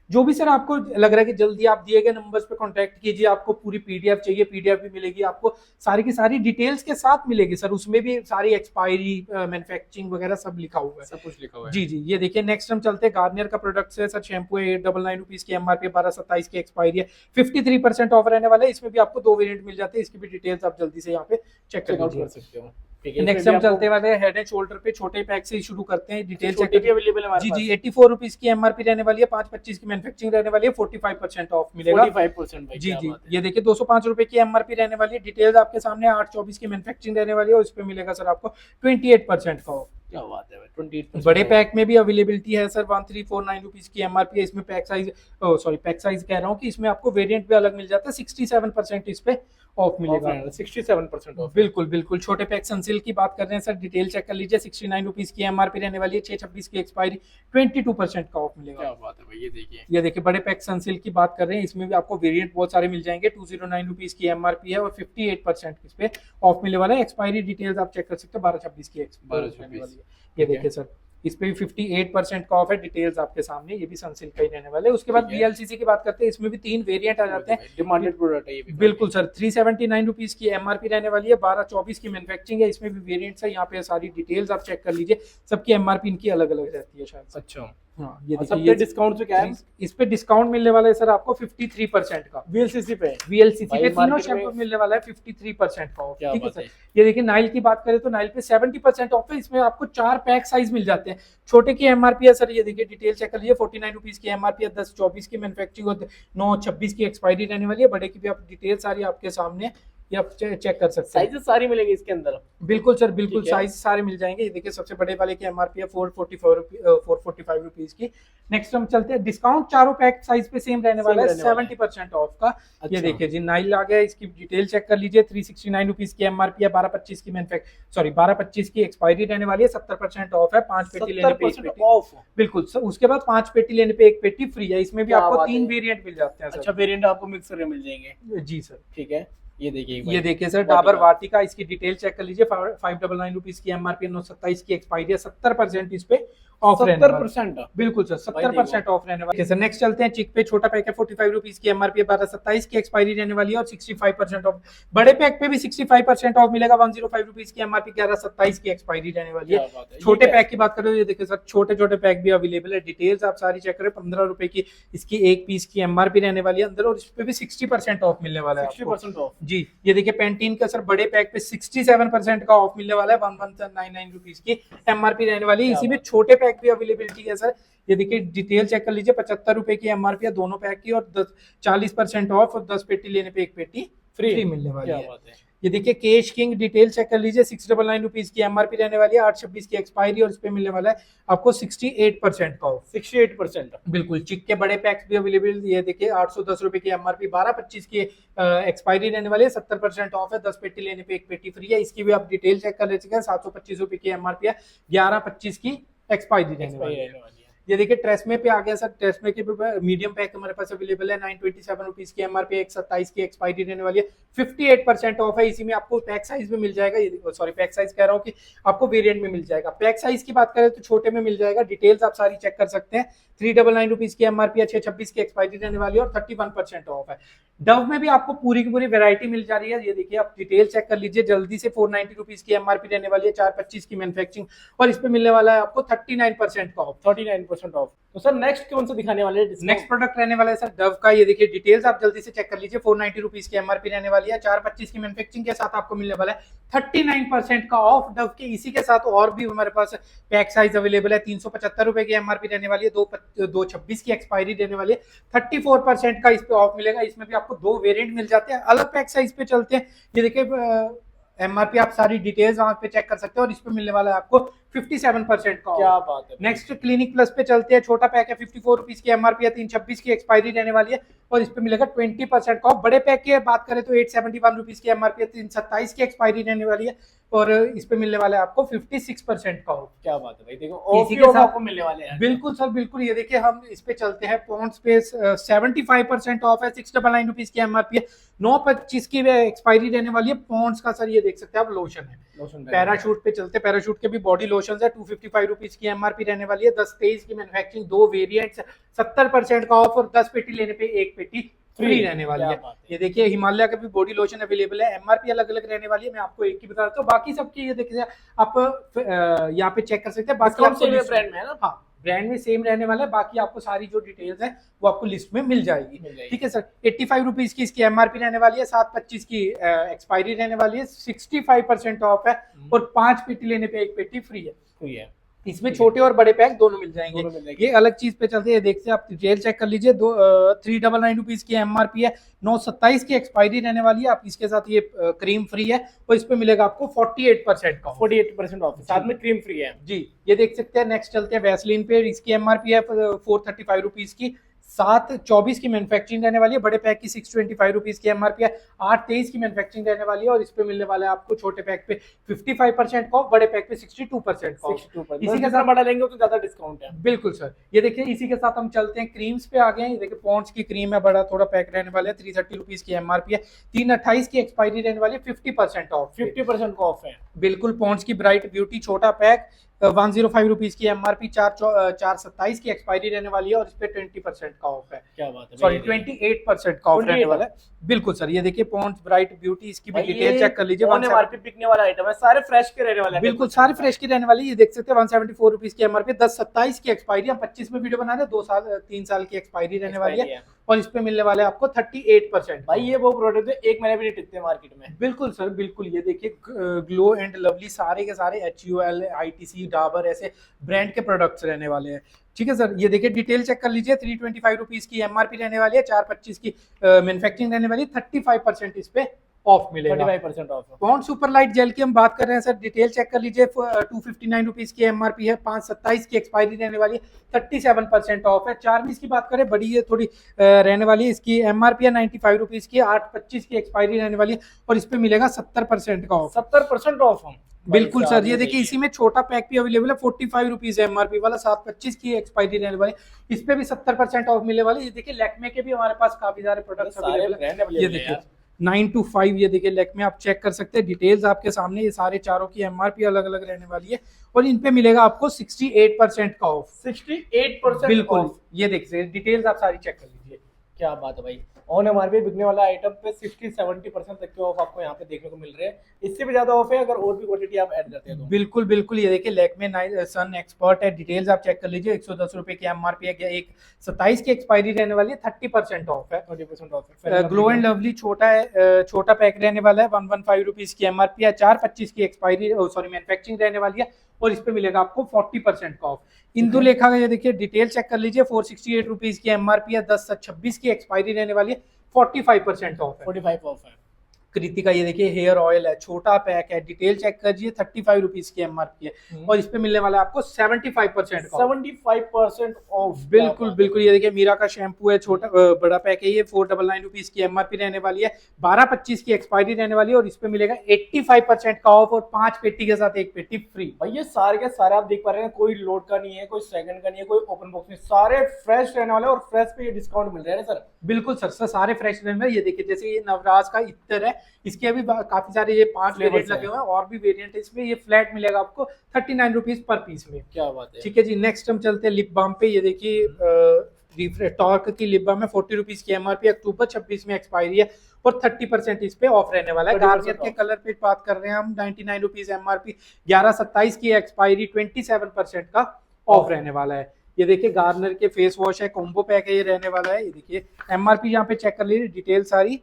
जो भी सर आपको लग रहा है कि जल्दी आप दिए गए नंबर्स पे कांटेक्ट कीजिए, आपको पूरी पीडीएफ चाहिए पीडीएफ भी मिलेगी, आपको सारी की सारी डिटेल्स के साथ मिलेगी सर, उसमें भी सारी एक्सपायरी मैन्युफैक्चरिंग वगैरह सब लिखा हुआ है, सब कुछ लिखा हुआ है। जी जी। ये देखिए नेक्स्ट हम चलते हैं, गार्नियर का प्रोडक्ट है सर, शैम्पू है 899 रुपीज की, एमआरपी 1227 की एक्सपायरी है, 53% ऑफ रहने वाला है, इसमें भी आपको 2 वेरिएंट मिल जाते हैं, इसकी भी डिटेल्स आप जल्दी से यहाँ पे चेक चेकआउट कर कर सकते हो। ठीक है, नेक्स्ट हम चलते वाले हेड एंड शोल्डर पे, छोटे पैक से शुरू करते हैं, डिटेल चेक छोटे भी अवेलेबल है हमारे जी पास। जी। 84 रुपीज की एमआरपी रहने वाली है, 525 की मैन्युफैक्चरिंग रहने वाली है, 45% ऑफ मिलेगा 45% भाई, जी क्या जी। बात है। ये देखिए 205 रुपए की एमआरपी रहने वाली है, डिटेल्स आपके सामने, 824 की मैन्युफैक्चरिंग रहने वाली है, और इस पे मिलेगा सर आपको 28% का ऑफ। क्या बात है भाई, 28% बड़े पैक में भी अवेलेबिलिटी है सर, 1349 रुपीज की एमआरपी है, इसमें pack size sorry pack size कह रहा हूँ कि इसमें आपको वेरिएंट भी अलग मिल जाता है, 67% इस पे ऑफ मिलेगा, 67% ऑफ। बिल्कुल बिल्कुल। छोटे पैक सनसिल्क की बात कर रहे हैं सर, डिटेल चेक कर लीजिए, 69 रुपीज की एमआरपी रहने वाली है, 626 की एक्सपायरी, 22% का ऑफ मिलेगा। क्या बात है भाई, ये देखिए। ये देखिए बड़े पैक सनसिल्क की बात कर रहे हैं, इसमें भी आपको वेरिएंट बहुत सारे मिल जाएंगे, 209 रुपीज की एमआरपी है, और 58% इस पे ऑफ मिलने वाला है। एक्सपायरी डिटेल्स आप चेक कर सकते हो, 1226 की एक्सपायरी रहने वाली है। ये देखिए सर, इस पे भी 58% का ऑफ है, डिटेल्स आपके सामने, ये भी सनसिल्क का ही रहने वाला है। उसके बाद वीएलसीसी की बात करते हैं, इसमें भी 3 वेरिएंट आ जाते हैं, डिमांडेड प्रोडक्ट है ये भी। बिल्कुल सर। 379 रुपीज की एमआरपी रहने वाली है, 1224 की मैन्युफैक्चरिंग है, इसमें भी वेरिएंट्स है, यहाँ पे सारी डिटेल्स आप चेक कर लीजिए, सबकी एमआरपी इनकी अलग अलग रहती है शायद से। अच्छा, हाँ ये और सब देखिए पे डिस्काउंट पे क्या है? इस पे डिस्काउंट मिलने वाला है सर आपको 53% का, वीएलसीसी पे। वीएलसीसी भाई पे तीनों मार्केट शैम्पू में मिलने वाला है 53% का ऑफ, क्या ठीक है बात सर। है। ये देखिए नाइल की बात करें तो नाइल पे 70% ऑफ है, इसमें आपको 4 पैक साइज मिल जाते हैं। छोटे की एमआरपी है सर, ये देखिए डिटेल चेक कर लीजिए, 49 रुपीज की एमआरपी है, 1024 की मैन्युफैक्चरिंग और 926 की एक्सपायरी रहने वाली है। बड़े की भी आप डिटेल सारी आपके सामने ये आप चेक कर सकते हैं। साइजेस सारी मिलेंगी इसके अंदर। बिल्कुल सर बिल्कुल, ठीक है। साइज सारे मिल जाएंगे। ये देखिए सबसे बड़े वाले की एमआरपी है 445 रुपीज की। नेक्स्ट हम चलते हैं, डिस्काउंट चारों पैक साइज पे सेम रहने वाला है, 70% ऑफ का। ये अच्छा। देखिए जी नाइल आ गया, इसकी डिटेल चेक कर लीजिए, 369 रुपीज की एमआरपी है, 1225 की सॉरी 1225 की एक्सपायरी रहने वाली है, 70% ऑफ है, 5 पेटी लेने पे 1 पेटी ऑफ। बिल्कुल सर। उसके बाद 5 पेटी लेने पे 1 पेटी फ्री है, इसमें भी क्या आपको बात 3 है। वेरिएंट मिल जाते हैं अच्छा, सर। वेरिएंट आपको मिक्स करके मिल जाएंगे। जी सर। ठीक है, ये देखिए ये देखिए सर, डाबर वाटिका, इसकी डिटेल चेक कर लीजिए, 599 रुपीज की एमआरपी, 927 की एक्सपायरी है, 70% इस पे ऑफ रहने वाला है। 70%। बिल्कुल सर, 70% ऑफ रहने वाली है सर। नेक्स्ट चलते हैं चिक पे, छोटा पैक है 45 रुपीज की एमआरपी, 1227 की एक्सपायरी रहने वाली है, और 65% ऑफ। बड़े पैक पे भी 65% ऑफ मिलेगा, 105 रुपीज की एमआरपी, 1127 की एक्सपायरी रहने वाली है। क्या बात है। छोटे ये पैक की बात करें तो ये देखिए सर, छोटे छोटे पैक भी अवेलेबल है, डिटेल्स आप सारी चेक करें। 15 रुपए की इसकी 1 पीस की एमआरपी रहने वाली है अंदर, और इस पे भी 60% ऑफ मिलने वाला है आपको। 60% ऑफ। जी। ये देखिए पैंटीन का सर बड़े पैक पे 67% का ऑफ मिलने वाला है, 1199 रुपीज की एमआरपी रहने वाली है। इसी में छोटे पैक भी अवेलेबिलिटी है सर, ये देखिए डिटेल चेक कर लीजिए, 75 रुपए की एमआरपी है दोनों पैक की, और 40% ऑफ, और 10 पेटी लेने पे 1 पेटी फ्री मिलने वाली क्या है। बात है। ये देखिए केश किंग, डिटेल चेक कर लीजिए, 699 रुपीज की एमआरपी रहने वाली है, 826 की एक्सपायरी, और इस पे मिलने वाला है आपको 68% का ऑफ। 68%। बिल्कुल। चिक के बड़े पैक्स भी अवेलेबल, ये देखिए 810 रुपए की एमआरपी, 1225 की एक्सपायरी रहने वाली है, 70% ऑफ है, 10 पेटी लेने पे 1 पेटी फ्री है। इसकी भी आप डिटेल चेक कर लीजिएगा, 725 रुपए की एमआरपी है, 1125 की एक्सपायरी रहने वाली है। ये देखिए ट्रेसमे पे आ गया सर, ट्रेसमे के मीडियम पैक हमारे पास अवेलेबल है, 927 रुपीज की एमआरपी, 127 की एक्सपायरी रहने वाली है, 58% ऑफ है। इसी में आपको पैक साइज में मिल जाएगा, ये सॉरी पैक साइज कह रहा हूँ कि आपको वेरिएंट में मिल जाएगा। पैक साइज की बात करें तो छोटे में मिल जाएगा, डिटेल्स आप सारी चेक कर सकते हैं। 399 रुपीज की एमआरपी है, 626 की एक्सपायरी रहने वाली है, और 31% ऑफ है। डव में भी आपको पूरी की पूरी वैरायटी मिल जा रही है, ये देखिए आप डिटेल चेक कर लीजिए जल्दी से, 490 रुपीज की एमआरपी रहने वाली है, 425 की मैन्युफैक्चरिंग, और इस पे मिलने वाला है आपको 39% का ऑफ। 39% ऑफ। तो सर नेक्स्ट कौन सा दिखाने वाले हैं? नेक्स्ट प्रोडक्ट रहने वाला है सर डव का, ये देखिए डिटेल्स आप जल्दी से चेक कर लीजिए, 490 रुपीज की एमआरपी रहने वाली है, 425 की मैन्युफैक्चरिंग के साथ आपको मिलने वाला है 39% का ऑफ डव के। इसी के साथ और भी हमारे पास पैक साइज अवेलेबल है, 375 रुपए की एमआरपी रहने वाली है, 226 की एक्सपायरी रहने वाली है, 34% का इस पे ऑफ मिलेगा। इसमें भी आपको 2 वेरिएंट मिल जाते हैं। अलग पैक साइज पे चलते हैं, ये देखिए एमआरपी आप सारी डिटेल्स वहां पे चेक कर सकते हो, और इस पे मिलने वाला है आपको 57% का। क्या बात है। नेक्स्ट क्लिनिक प्लस पे चलते हैं, छोटा पैक है 54 रुपीज की एमआरपी है, 326 की एक्सपायरी रहने वाली है, और इस पे मिलेगा 20% का ऑफ। बड़े पैक की बात करें तो 871 रुपीज की एमआरपी है, 327 की एक्सपायरी रहने वाली है, और इस पे मिलने वाला है आपको 56% का ऑफ। क्या बात है भाई, देखो इसी के साथ आपको मिलने वाले हैं। बिल्कुल सर बिल्कुल। ये देखिए हम इस पे चलते हैं, पॉन्ड्स पे 75% ऑफ है, 699 रुपीज की एमआरपी है, 925 की एक्सपायरी रहने वाली है। पॉन्ड्स का सर ये देख सकते हैं आप लोशन है, पैराशूट पे चलते, पैराशूट के भी बॉडी लोशन लोशन है 255 रुपीज की एमआरपी रहने वाली है, 10-23 की मैन्युफैक्चरिंग, 2 वेरिएंट्स, 70% का ऑफ और 10 पेटी लेने पे 1 पेटी फ्री रहने वाली है। ये देखिए हिमालय का भी बॉडी लोशन अवेलेबल है, एमआरपी अलग अलग रहने वाली है, मैं आपको एक की बता देता हूँ, बाकी सबकी ये देखिए आप यहाँ पे चेक कर सकते हैं। बाकी आपको ब्रांड में है ना, हाँ ब्रांड में सेम रहने वाला है, बाकी आपको सारी जो डिटेल्स है वो आपको लिस्ट में मिल जाएगी। ठीक है सर, 85 रुपीज की इसकी एमआरपी रहने वाली है, 7/25 की एक्सपायरी रहने वाली है, 65% ऑफ है और 5 पेटी लेने पे 1 पेटी फ्री है। इसमें छोटे और बड़े पैक दोनों मिल जाएंगे। ये अलग चीज पे चलते हैं, देखते हैं आप डिटेल चेक कर लीजिए। 399 रुपीज की एमआरपी है, 9/27 की एक्सपायरी रहने वाली है। आप इसके साथ ये क्रीम फ्री है और इस पे मिलेगा आपको 48% का 48% ऑफ, साथ में क्रीम फ्री है जी। ये देख सकते हैं। नेक्स्ट चलते हैं वैसलीन पे, इसकी एमआरपी है 435 रुपीज की, 7/24 की मैन्युफैक्चरिंग रहने वाली है, बड़े पैक की 625 रुपीज की एमआरपी है, 8/23 की मैन्युफैक्चरिंग रहने वाली है और इस पे मिलने वाला है आपको छोटे पैक पे 55% का, बड़े पैक पे 62% का। इसी के साथ बड़ा लेंगे तो ज्यादा डिस्काउंट है। बिल्कुल सर। ये देखिए इसी के साथ हम चलते हैं क्रीम्स पे आ गए हैं। ये देखिए पॉन्ड्स की क्रीम है, बड़ा थोड़ा पैक रहने वाला है, 330 रुपीज की एमआरपी है, 3/28 की एक्सपायरी रहने वाली है, 50% ऑफ, 50% ऑफ है। बिल्कुल पॉन्ड्स की ब्राइट ब्यूटी छोटा पैक 105 रुपीज की एमआरपी, 4/27 की एक्सपायरी रहने वाली है और इस पे 20% का ऑफ है। क्या बात है, सॉरी 28% का ऑफ रहने वाला है। बिल्कुल सर। ये देखिए पॉन्ड्स ब्राइट ब्यूटी, इसकी भी डिटेल चेक कर लीजिए। मार्केट बिकने वाला आइटम है, सारे फ्रेश के रहने वाले हैं। बिल्कुल सारे फ्रेश की रहने वाली। ये देख सकते हैं 174 रुपीज की एमआरपी, 10/27 की एक्सपायरी, हम 25 में वीडियो बना रहे हैं, 3 साल की एक्सपायरी रहने वाली है और इस पे मिलने वाले आपको 38%। भाई ये वो प्रोडक्ट है 1 महीने भी नहीं टिकते मार्केट में। बिल्कुल सर बिल्कुल। ये देखिए ग्लो एंड लवली सारे के सारे HUL, ITC, डाबर ऐसे ब्रांड के प्रोडक्ट्स रहने वाले हैं। ठीक है सर। ये देखिए डिटेल चेक कर लीजिए। 325 रुपीज की एमआरपी रहने वाली है, 4/25 की मैन्युफैक्चरिंग रहने वाली है, 35% इस पे ऑफ मिलेगा, 35% of. Pond super light jail की हम बात कर रहे हैं सर, डिटेल चेक कर लीजिए। 259 रुपीज की एमआरपी है, 5/27 की एक्सपायरी रहने वाली है, 37% ऑफ है। चार्मिस की बात करें, बड़ी ये थोड़ी रहने वाली है, इसकी एमआरपी है 95 रुपीज की, 8/25 की एक्सपायरी रहने वाली है और इस पे मिलेगा 70% का ऑफ, 70% ऑफ। हम बिल्कुल सर। ये देखिए इसी में छोटा पैक भी अवेलेबल है, 45 रुपीज एमआरपी वाला, 7/25 की एक्सपायरी रहने वाली, इस पे भी 70% ऑफ मिलने वाले। ये देखिए लैक्मे के भी हमारे पास काफी सारे प्रोडक्ट्स अवेलेबल है। ये देखिए 9 to 5, ये देखिए लैक्मे आप चेक कर सकते हैं, डिटेल्स आपके सामने। ये सारे चारों की एमआरपी अलग अलग रहने वाली है और इन पे मिलेगा आपको 68% का ऑफ, 68% बिल्कुल। ये देखिए डिटेल्स आप सारी चेक कर लीजिए। क्या बात है भाई, ऑन एमआरपी बिकने वाला आइटम पे 60-70% तक के ऑफ आपको यहाँ पे देखने को मिल रहे हैं। इससे भी ज्यादा ऑफ है अगर और भी क्वांटिटी आप ऐड करते हैं तो। बिल्कुल बिल्कुल। ये देखिए लैक्मे सन एक्सपर्ट है, डिटेल्स आप चेक कर लीजिए। 110 रुपए की एमआरपी है, 1/27 की एक्सपायरी रहने वाली है, 30% ऑफ है, 20% ऑफ है। ग्लो एंड लवली छोटा है, छोटा पैक रहने वाला है, 115 रुपीज की एमआरपी है, 4/25 की एक्सपायरी मैन्युफैक्चरिंग रहने वाली है और इस पे मिलेगा आपको 40% का ऑफ। इंदु लेखा का ये देखिए डिटेल चेक कर लीजिए, 468 रुपीज की एमआरपी है, 10/26 की एक्सपायरी रहने वाली है, 45% ऑफ है, 45 ऑफ है। कृतिका ये देखिए हेयर ऑयल है, छोटा पैक है, डिटेल चेक करिए, 35 रुपीज की एमआरपी है और इस पे मिलने वाला है आपको 75% का, 75% ऑफ। बिल्कुल बिल्कुल। ये देखिए मीरा का शैम्पू है, छोटा बड़ा पैक है, ये 499 रुपीज की एमआरपी रहने वाली है, 12/25 की एक्सपायरी रहने वाली है और इस पे मिलेगा 85% का ऑफ और 5 पेटी के साथ 1 पेटी फ्री। भाई ये सारे के सारे आप देख पा रहे हैं, कोई लोड का नहीं है, कोई सेकंड का नहीं है, कोई ओपन बॉक्स नहीं, सारे फ्रेश रहने वाले और फ्रेश पे ये डिस्काउंट मिल रहा है सर। बिल्कुल सर, सारे फ्रेश रहने वाले। ये देखिए जैसे ये नवराज का इत्तर है, इसके अभी काफी सारे ये 5 वेरिएंट लगे हुए हैं और भी वेरिएंट है इसमें। ये फ्लैट मिलेगा आपको 39 रुपीज पर पीस में। क्या बात है। ठीक है जी। नेक्स्ट हम चलते हैं लिप बाम पे। ये देखिए टॉर्क की लिप बाम है, 40 रुपीज की एमआरपी, अक्टूबर 26 में एक्सपायरी है और 30% इस पे ऑफ रहने वाला है। गार्नियर के कलर पे बात कर रहे हैं हम, 99 रुपीज एमआरपी, 11/27 की एक्सपायरी, 27% का ऑफ रहने वाला है। ये देखिए गार्नियर के फेस वॉश है, कॉम्बो पैक है, ये रहने वाला है। ये देखिए एमआरपी यहाँ पे चेक कर लीजिए, डिटेल सारी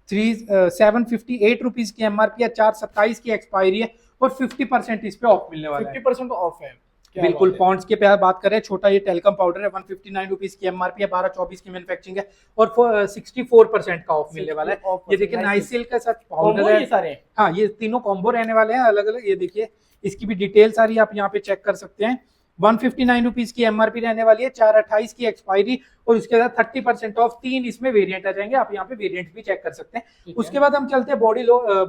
758 रुपीज की एमआरपी है, 4/27 की एक्सपायरी है और 50% इस पे ऑफ मिलने वाला है, 50% ऑफ है। बिल्कुल। पॉन्ड्स के पे बात करें, छोटा ये टेलकम पाउडर है, 159 रुपीज की एमआरपी है, 12/24 की मैन्युफैक्चरिंग है और 64% का ऑफ मिलने वाला है। ये देखिए नाइसिल का साथ पाउडर है, सारे हाँ ये तीनों कॉम्बो रहने वाले हैं अलग अलग। ये देखिए इसकी भी डिटेल सारी आप यहाँ पे चेक कर सकते हैं। 159 रुपीज की एमआरपी रहने वाली है, 4/28 की एक्सपायरी और उसके बाद 30% ऑफ 3 इसमें वेरिएंट आ जाएंगे, आप यहाँ पे वेरिएंट भी चेक कर सकते हैं। उसके बाद हम चलते हैं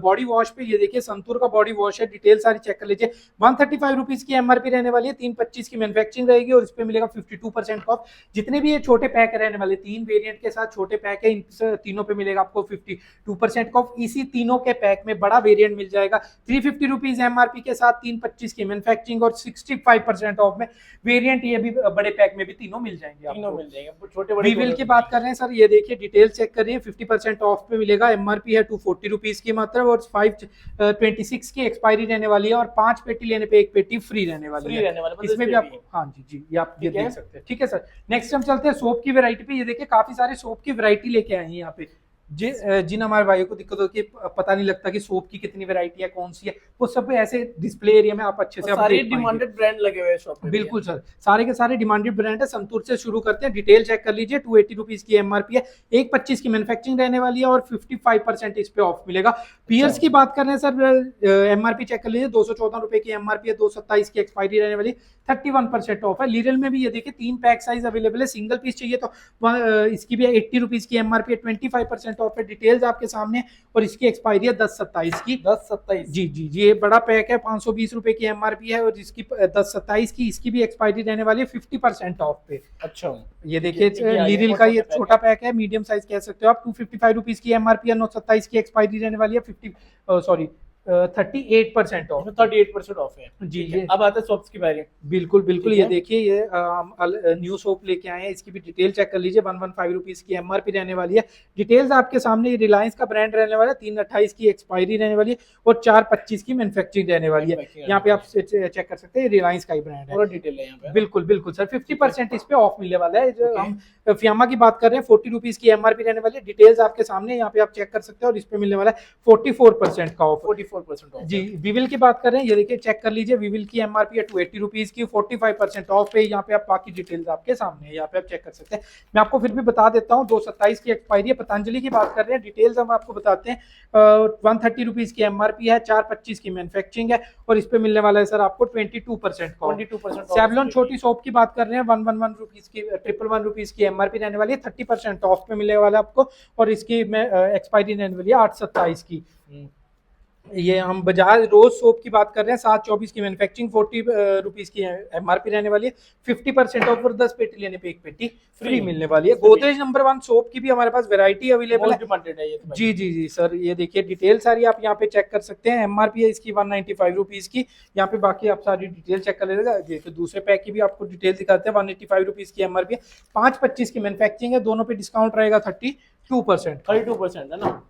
बॉडी वॉश पे। ये देखिए संतूर का बॉडी वॉश है, डिटेल सारी चेक कर लीजिए। 135 रुपीज की एमआरपी रहने वाली है, 325 की मैन्युफैक्चरिंग रहेगी और इस पे मिलेगा 52% ऑफ। जितने भी ये छोटे पैक रहने वाले 3 वेरिएंट के साथ छोटे पैक है, इन तीनों पे मिलेगा आपको 52% ऑफ। इसी तीनों के पैक में बड़ा वेरिएंट मिल जाएगा 350 रुपीज एमआरपी के साथ, 325 की मैन्युफैक्चरिंग और 65% ऑफ में वेरिएंट। ये भी बड़े पैक में भी तीनों मिल जाएंगे आपको। तीनों मिल जाएंगे, छोटे बड़े वीविल की बात कर रहे हैं सर, ये देखिए डिटेल चेक करिए। 50% ऑफ पे मिलेगा, एमआरपी है 240 रुपीज की मात्र और 526 की एक्सपायरी रहने वाली है और 5 पेटी लेने पे 1 पेटी फ्री रहने वाली है। इसमें भी आपको हाँ जी ये आप ये देख सकते हैं। ठीक है सर, नेक्स्ट हम चलते हैं सोप की वैरायटी पे। ये देखिए काफी सारे सोप की वैरायटी लेके आए हैं यहाँ पे। जिन हमारे भाइयों को दिक्कत होती है, पता नहीं लगता कि सोप की कितनी वैरायटी है, कौन सी है, वो सब ऐसे डिस्प्ले एरिया में आप अच्छे से सारे डिमांडेड ब्रांड लगे हुए हैं शॉप में। बिल्कुल सर, सारे के सारे डिमांडेड ब्रांड है। संतूर से शुरू करते हैं, डिटेल चेक कर लीजिए। 280 रुपीज की एमआरपी है, 125 की मैन्युफैक्चरिंग रहने वाली है और 55% इस पे ऑफ मिलेगा। पियर्स की बात कर रहे हैं सर, एमआरपी चेक कर लीजिए। 214 रुपए की एमआरपी है, 227 की एक्सपायरी रहने वाली, 31% ऑफ है। लीरल में भी ये देखिए 3 पैक साइज अवेलेबल है, सिंगल पीस चाहिए तो इसकी भी 80 रुपीज की एमआरपी है, 25% ऑफ है। डिटेल्स आपके सामने और इसकी एक्सपायरी है 10/27 की। 10/27 जी ये बड़ा पैक है, 520 रुपए की एमआरपी है और इसकी 10/27 की, इसकी भी एक्सपायरी रहने वाली है 50% ऑफ पे। अच्छा ये देखिए लीरल का ये छोटा पैक है, मीडियम साइज कह सकते हो आप। 255 रुपीज की एमआरपी है, 9/27 की एक्सपायरी रहने वाली है, 38% ऑफ। 38% ऑफ है जी ये अब आता है सोप्स की बारी। बिल्कुल ये देखिए ये न्यू सोप लेके आए हैं, इसकी भी डिटेल चेक कर लीजिए। 115 रुपीज की एमआरपी रहने वाली है। डिटेल्स आपके सामने, ये रिलायंस का ब्रांड रहने वाला है, 328 की एक्सपायरी रहने वाली है और 425 की मैन्युफैक्चरिंग रहने वाली है। यहाँ पे आप चेक कर सकते हैं, रिलायंस का ही ब्रांड है। पूरा डिटेल है यहाँ पे। बिल्कुल सर, 50% इस पे ऑफ मिलने वाला है। जो हम फियामा की बात कर रहे हैं, 40 रुपीज की एमआरपी रहने वाली है। डिटेल्स आपके सामने, यहाँ पे आप चेक कर सकते हैं और इस पे मिलने वाला है 44% का ऑफ। 44% ऑफ जी विविल की बात कर रहे हैं, ये देखिए चेक कर लीजिए। विविल की एमआरपी है 280 रुपीज की, 45% ऑफ पे। यहाँ पे आप बाकी डिटेल्स आपके सामने है, यहाँ पे आप चेक कर सकते हैं। मैं आपको फिर भी बता देता हूँ, 227 की एक्सपायरी है। पतंजलि की बात कर रहे हैं, डिटेल्स हम आपको बताते हैं। 130 रुपीज की एमआरपी है, 425 की मैन्युफैक्चरिंग है और इस पे मिलने वाला है सर आपको 22% का। 22% सेवलॉन छोटी सोप की बात कर रहे हैं, 111 रुपीज की, 111 रुपीज की एमआरपी रहने वाली है, 30% ऑफ पे मिलने वाला है आपको और इसकी एक्सपायरी रहने वाली है 8/27 की। ये हम बजाज रोज सोप की बात कर रहे हैं, 7/24 की मैन्युफैक्चरिंग, 40 रुपीज की एमआरपी रहने वाली है, 50% ऑफ और 10 पेटी लेने पे 1 पेटी फ्री मिलने वाली है। गोदरेज नंबर 1 सोप की भी हमारे पास वैरायटी अवेलेबल है। जी सर, ये देखिए डिटेल सारी आप यहाँ पे चेक कर सकते हैं। एमआरपी है इसकी 195 रुपीज की, यहाँ पे बाकी आप सारी डिटेल चेक कर लीजिएगा। तो दूसरे पैक की भी आपको डिटेल दिखाते हैं। 185 रुपीज की एमआरपी है, 525 की मैन्युफैक्चरिंग है, दोनों पे डिस्काउंट रहेगा 32%। 32% है ना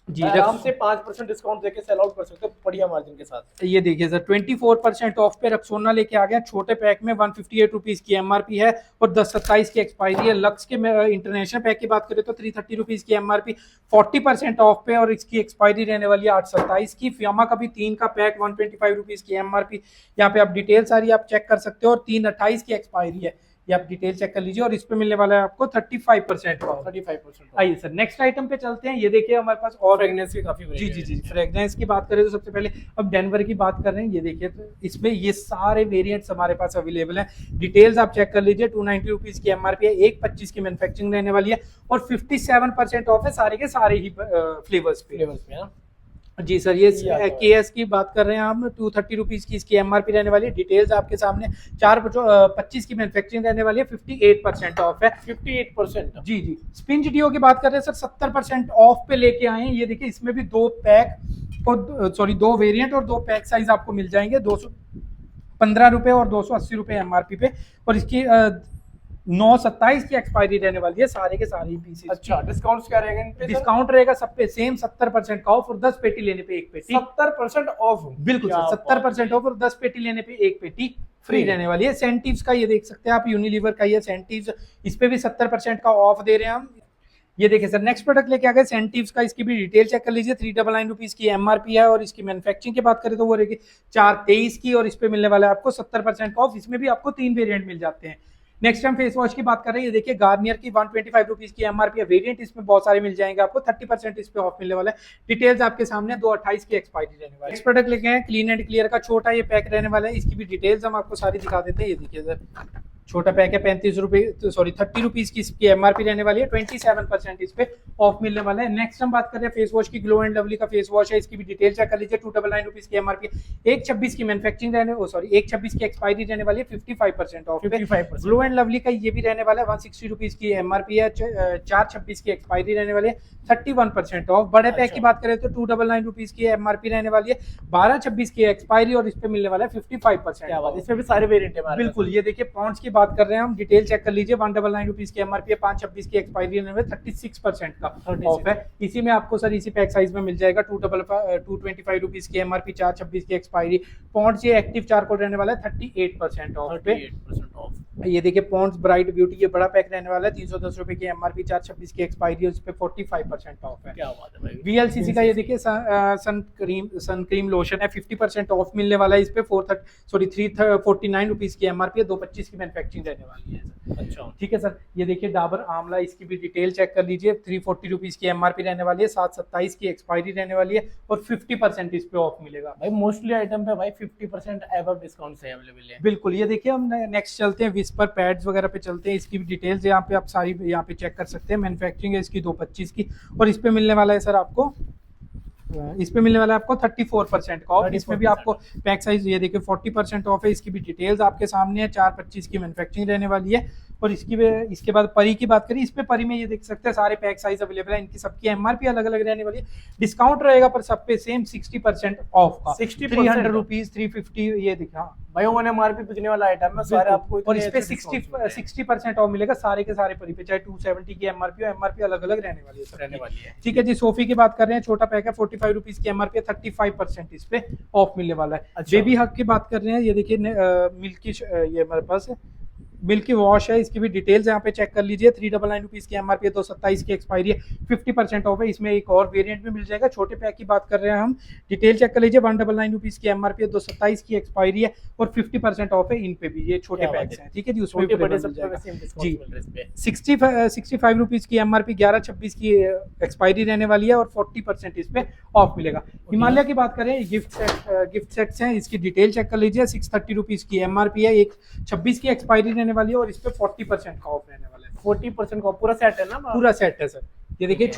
जी, आराम से 5% डिस्काउंट देके सेल आउट कर सकते हो बढ़िया मार्जिन के साथ। ये देखिए सर 24% ऑफ पे रक्सोना लेके आ गया, छोटे पैक में 158 रुपीज की एमआरपी है और 10/27 की एक्सपायरी है। लक्स के इंटरनेशनल पैक की बात करें तो 330 रुपीज की एमआरपी, 40% ऑफ पे और इसकी एक्सपायरी रहने वाली है 8/27 की। फियामा का भी 3 का पैक 125 रुपीज की एमआरपी, यहाँ पे आप डिटेल सारी आप चेक कर सकते हो और 3/28 की एक्सपायरी है, ये आप डिटेल चेक कर लीजिए और इस पे मिलने वाला है आपको 35% ऑफ। 35%। आइए सर नेक्स्ट आइटम पे चलते हैं। ये देखिए हमारे पास और फ्रेगनेंस की काफी जी फ्रेगनेंस की बात करें तो सबसे पहले अब डेनवर की बात कर रहे हैं। ये देखिए तो इसमें ये सारे वेरिएंट्स हमारे पास अवेलेबल हैं। डिटेल्स आप चेक कर लीजिए। 290 रुपीज की एमआरपी है, 125 की मैन्युफैक्चरिंग रहने वाली है और 57% ऑफ है सारे के सारे ही फ्लेवर्स पे ना। जी सर, ये केएस की बात कर रहे हैं हम, 230 रुपीज की इसकी एमआरपी रहने वाली है। डिटेल्स आपके सामने, 425 की मैन्युफैक्चरिंग रहने वाली है, 58% ऑफ है। 58%। जी स्पिंज डीओ की बात कर रहे हैं सर, 70% ऑफ पे लेके आए हैं। ये देखिए इसमें भी 2 पैक और 2 वेरिएंट और 2 पैक साइज आपको मिल जाएंगे, 215 रुपए और 280 रुपए एमआरपी पे और इसकी 9/27 की एक्सपायरी रहने वाली है सारे के सारे पीसेस। अच्छा, डिस्काउंट क्या रहेगा इन पे? डिस्काउंट रहेगा सब पे सेम 70% का ऑफ और 10 पेटी लेने पे 1 पेटी। 70% ऑफ? बिल्कुल सर, 70% ऑफ और 10 पेटी लेने पे 1 पेटी फ्री रहने वाली है। सेंटिव्स का ये देख सकते हैं आप, यूनिलीवर का ये सेंटिव्स, इस पे भी 70% का ऑफ दे रहे हैं हम। ये देखिए सर नेक्स्ट प्रोडक्ट लेके आ गए सेंटिव्स का, इसकी भी डिटेल चेक कर लीजिए। 399 रुपीज की एमआरपी है और इसकी मैन्युफैक्चरिंग की बात करें तो वो रहेगी 423 की और इस पे मिलने वाला है आपको 70% ऑफ। इसमें भी आपको 3 वेरिएंट मिल जाते हैं। नेक्स्ट टाइम फेस वॉश की बात कर रहे हैं, ये देखिए गार्नियर की 125 रुपीज की एमआरपी है, वेरिएंट इसमें बहुत सारे मिल जाएंगे आपको, 30% इस पे ऑफ मिलने वाला है। डिटेल्स आपके सामने, 2/28 की एक्सपायरी रहने वाली है। नेक्स्ट प्रोडक्ट लेके हैं क्लीन एंड क्लियर का छोटा ये पैक रहने वाला है, इसकी भी डिटेल्स हम आपको सारी दिखा देते हैं। ये देखिए सर छोटा पैक है 35 रुपए, सॉरी 30 रुपीज की इसकी एमआरपी रहने वाली है, 27% इस पे ऑफ मिलने वाला है। नेक्स्ट हम बात कर रहे हैं फेस वॉश की, ग्लो एंड लवली का फेस वॉश है, इसकी भी डिटेल चेक कर लीजिए। 299 रुपीज की एमआरपी, 126 की मैन्युफैक्चरिंग रहने, सॉरी 126 की एक्सपायरी रहने वाली है, 55% ऑफ। 55%। ग्लो एंड लवली का ये भी रहने वाला है, 160 रुपीज की एमआरपी है, 426 की एक्सपायरी रहने वाली है, 31% ऑफ। बड़े पैक की बात करें तो 299 रुपीज की एमआरपी रहने वाली है, 1226 की एक्सपायरी और इस पे मिलने वाला है 55%। इसमें भी सारे वेरिएंट है हमारे बिल्कुल, ये देखिए पॉन्ड्स की बात कर रहे हैं हम, डिटेल चेक कर लीजिए। 199 रुपीज की एमआरपी है, 526 की एक्सपायरी रहने वाली, 36% का ऑफ है। इसी में आपको सर इसी पैक साइज में मिल जाएगा, 225 रुपीज की एमआरपी, 426 की एक्सपायरी। पॉन्ड्स ये एक्टिव चारकोल रहने वाला है, 38% ऑफ पे। 38% ऑफ। ये देखिए पॉन्ड्स ब्राइट ब्यूटी, ये बड़ा पैक रहने वाला है, 310 रुपए की एमआरपी, 426 की एक्सपायरी और इस पे 45% ऑफ है। क्या बात है भाई। VLCC का ये देखिए सन क्रीम लोशन है, 50% ऑफ मिलने वाला है इस पे, 349 रुपीज की एमआरपी है, 225 की मैन्युफैक्चरिंग रहने वाली है। अच्छा ठीक है सर, ये देखिए डाबर आंवला, इसकी भी डिटेल चेक कर लीजिए। 340 रुपीज की एमआरपी रहने वाली है, 727 की एक्सपायरी रहने वाली है और 50% इस पे ऑफ मिलेगा। भाई मोस्टली आइटम पे भाई 50% एबव डिस्काउंट से अवेलेबल है। बिल्कुल, ये देखिए हम नेक्स्ट चलते हैं विस्पर पैड्स वगैरह पे चलते हैं। इसकी भी डिटेल्स यहाँ पे आप सारी यहाँ पे चेक कर सकते हैं। मैन्युफैक्चरिंग है इसकी 225 की और इस पे मिलने वाला है सर आपको, इस पे मिलने वाला है आपको 34% का ऑफ। इसमें भी आपको पैक साइज ये देखिए 40% ऑफ है। इसकी भी डिटेल्स आपके सामने है, 425 की मैन्युफैक्चरिंग रहने वाली है और इसके बाद परी की बात करें, इस पे परी में ये देख सकते हैं सारे पैक साइज अवेलेबल है। इनकी सबकी एमआरपी अलग अलग रहने वाली है, डिस्काउंट रहेगा पर सब पे सेम 60% ऑफ का, 300 रुपीज, 350 ये दिखा भाई वो एमआरपी पूछने वाला आइटम है सारे आपको, और इस पे 60% ऑफ मिलेगा सारे के सारे परी पे, चाहे 270 की एमआरपी हो, एमआरपी अलग अलग रहने वाली है, रहने वाली है। ठीक है जी। सोफी की बात कर रहे हैं, छोटा पैक है, 45 रुपीज की एमआरपी है, 35% इस पे ऑफ मिलने वाला है। अच्छा। बेबी हक की बात कर रहे हैं, ये देखिए मिल्की, ये हमारे पास मिल्की वॉश है, इसकी भी डिटेल्स यहाँ पे चेक कर लीजिए। 399 रुपीज की एमआरपी है, 227 की एक्सपायरी है, 50% ऑफ है। इसमें एक और वेरिएंट भी मिल जाएगा। छोटे पैक की बात कर रहे हैं हम, डिटेल चेक कर लीजिए। 199 रुपीज की एमआरपी है, 227 की एक्सपायरी है और 50% ऑफ है इन पे भी। ये छोटे पैक्स हैं, ठीक है जी, उसमें भी मिल जाएगा जी। 65 रुपीज की एमआरपी, 1126 की एक्सपायरी रहने वाली है और 40% इस पे ऑफ मिलेगा। हिमालय की बात करें, गिफ्ट सेट्स हैं, इसकी डिटेल चेक कर लीजिए। 630 रुपीज की एमआरपी है, 126 की एक्सपायरी रहने वाली है और इस पे 40% का ऑफ रहने वाला है। 40% का पूरा सेट है ना? पूरा सेट है सर। ये देखिए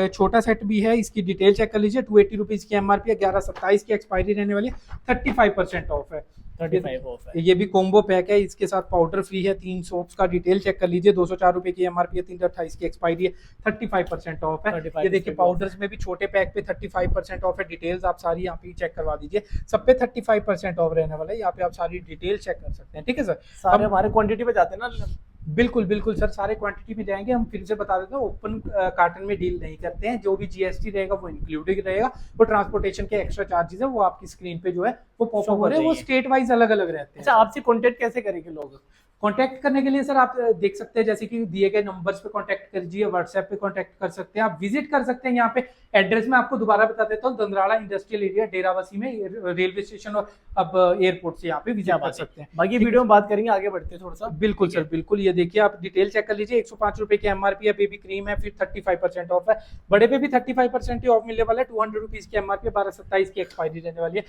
छोटा सेट भी है, इसकी डिटेल चेक कर लीजिए। 280 रुपीज की एमआरपी है, 1127 की एक्सपायरी रहने वाली है, 35% ऑफ है। 35 ऑफ है। ये भी कॉम्बो पैक है, इसके साथ पाउडर फ्री है, 3 सोप्स का डिटेल चेक कर लीजिए। 204 रुपए की एमआरपी है, 328 की एक्सपायरी है, 35% ऑफ है। ये देखिए पाउडर्स में भी छोटे पैक पे 35% ऑफ है। डिटेल्स आप सारी यहाँ पे चेक करवा दीजिए, सब पे 35% ऑफ रहने वाला है। यहाँ पे आप सारी डिटेल चेक कर सकते हैं, ठीक है सर। सारे हमारे क्वांटिटी पे जाते हैं ना? बिल्कुल बिल्कुल सर, सारे क्वांटिटी में जाएंगे। हम फिर से बता देते हैं, ओपन कार्टन में डील नहीं करते हैं। जो भी जीएसटी रहेगा वो इंक्लूडेड रहेगा, वो ट्रांसपोर्टेशन के एक्स्ट्रा चार्जेस है वो आपकी स्क्रीन पे जो है वो पॉप अप हो रहे हैं, वो स्टेट वाइज अलग अलग रहते हैं। अच्छा, आपसे कॉन्टेक्ट कैसे करेंगे लोग? कांटेक्ट करने के लिए सर आप देख सकते हैं, जैसे कि दिए गए नंबर्स पे कांटेक्ट करिए, व्हाट्सएप पे कांटेक्ट कर सकते हैं, आप विजिट कर सकते हैं। यहाँ पे एड्रेस में आपको दोबारा बता देता हूँ, दंदराड़ा इंडस्ट्रियल एरिया, डेराबस्सी में, रेलवे स्टेशन और अब एयरपोर्ट से यहाँ पे विजिट कर सकते हैं। बाकी वीडियो में बात करेंगे, आगे बढ़ते हैं थोड़ा सा। बिल्कुल सर, बिल्कुल। ये देखिए आप डिटेल चेक कर लीजिए। 105 रुपए की एमआरपी है, बेबी क्रीम है, फिर 35% ऑफ है। बड़े पे भी 35% ही ऑफ मिलने वाला है। 200 रुपीज की एमआरपी, 1227 की एक्सपायरी रहने वाली है।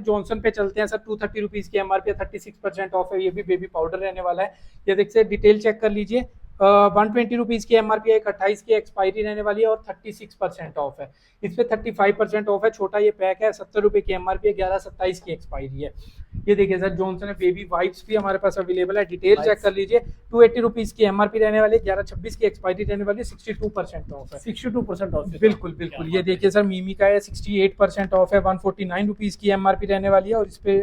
जॉनसन पे चलते हैं सर, 230 रुपीज की एमआरपी, 36% ऑफ है। ये भी बेबी पाउडर रहने वाला है। ये देखिए डिटेल चेक कर लीजिए। 120 रुपीज की एमआरपी है, 28 की एक्सपायरी रहने वाली है और 36% ऑफ है। इस पे 35% ऑफ है। छोटा ये पैक है, 70 रुपए की एमआरपी है, 1127 की एक्सपायरी है। ये देखिए सर, जॉनसन है, बेबी वाइप्स भी हमारे पास अवेलेबल है। डिटेल चेक कर लीजिए। 280 रुपीज की एमआरपी रहने वाली है, 1126 की एक्सपायरी रहने वाली है, 62% ऑफ है। 62% ऑफ। बिल्कुल बिल्कुल। ये देखिए सर, मीमी का है, 68% ऑफ है, 149 रुपीज की एमआरपी रहने वाली है और इस पे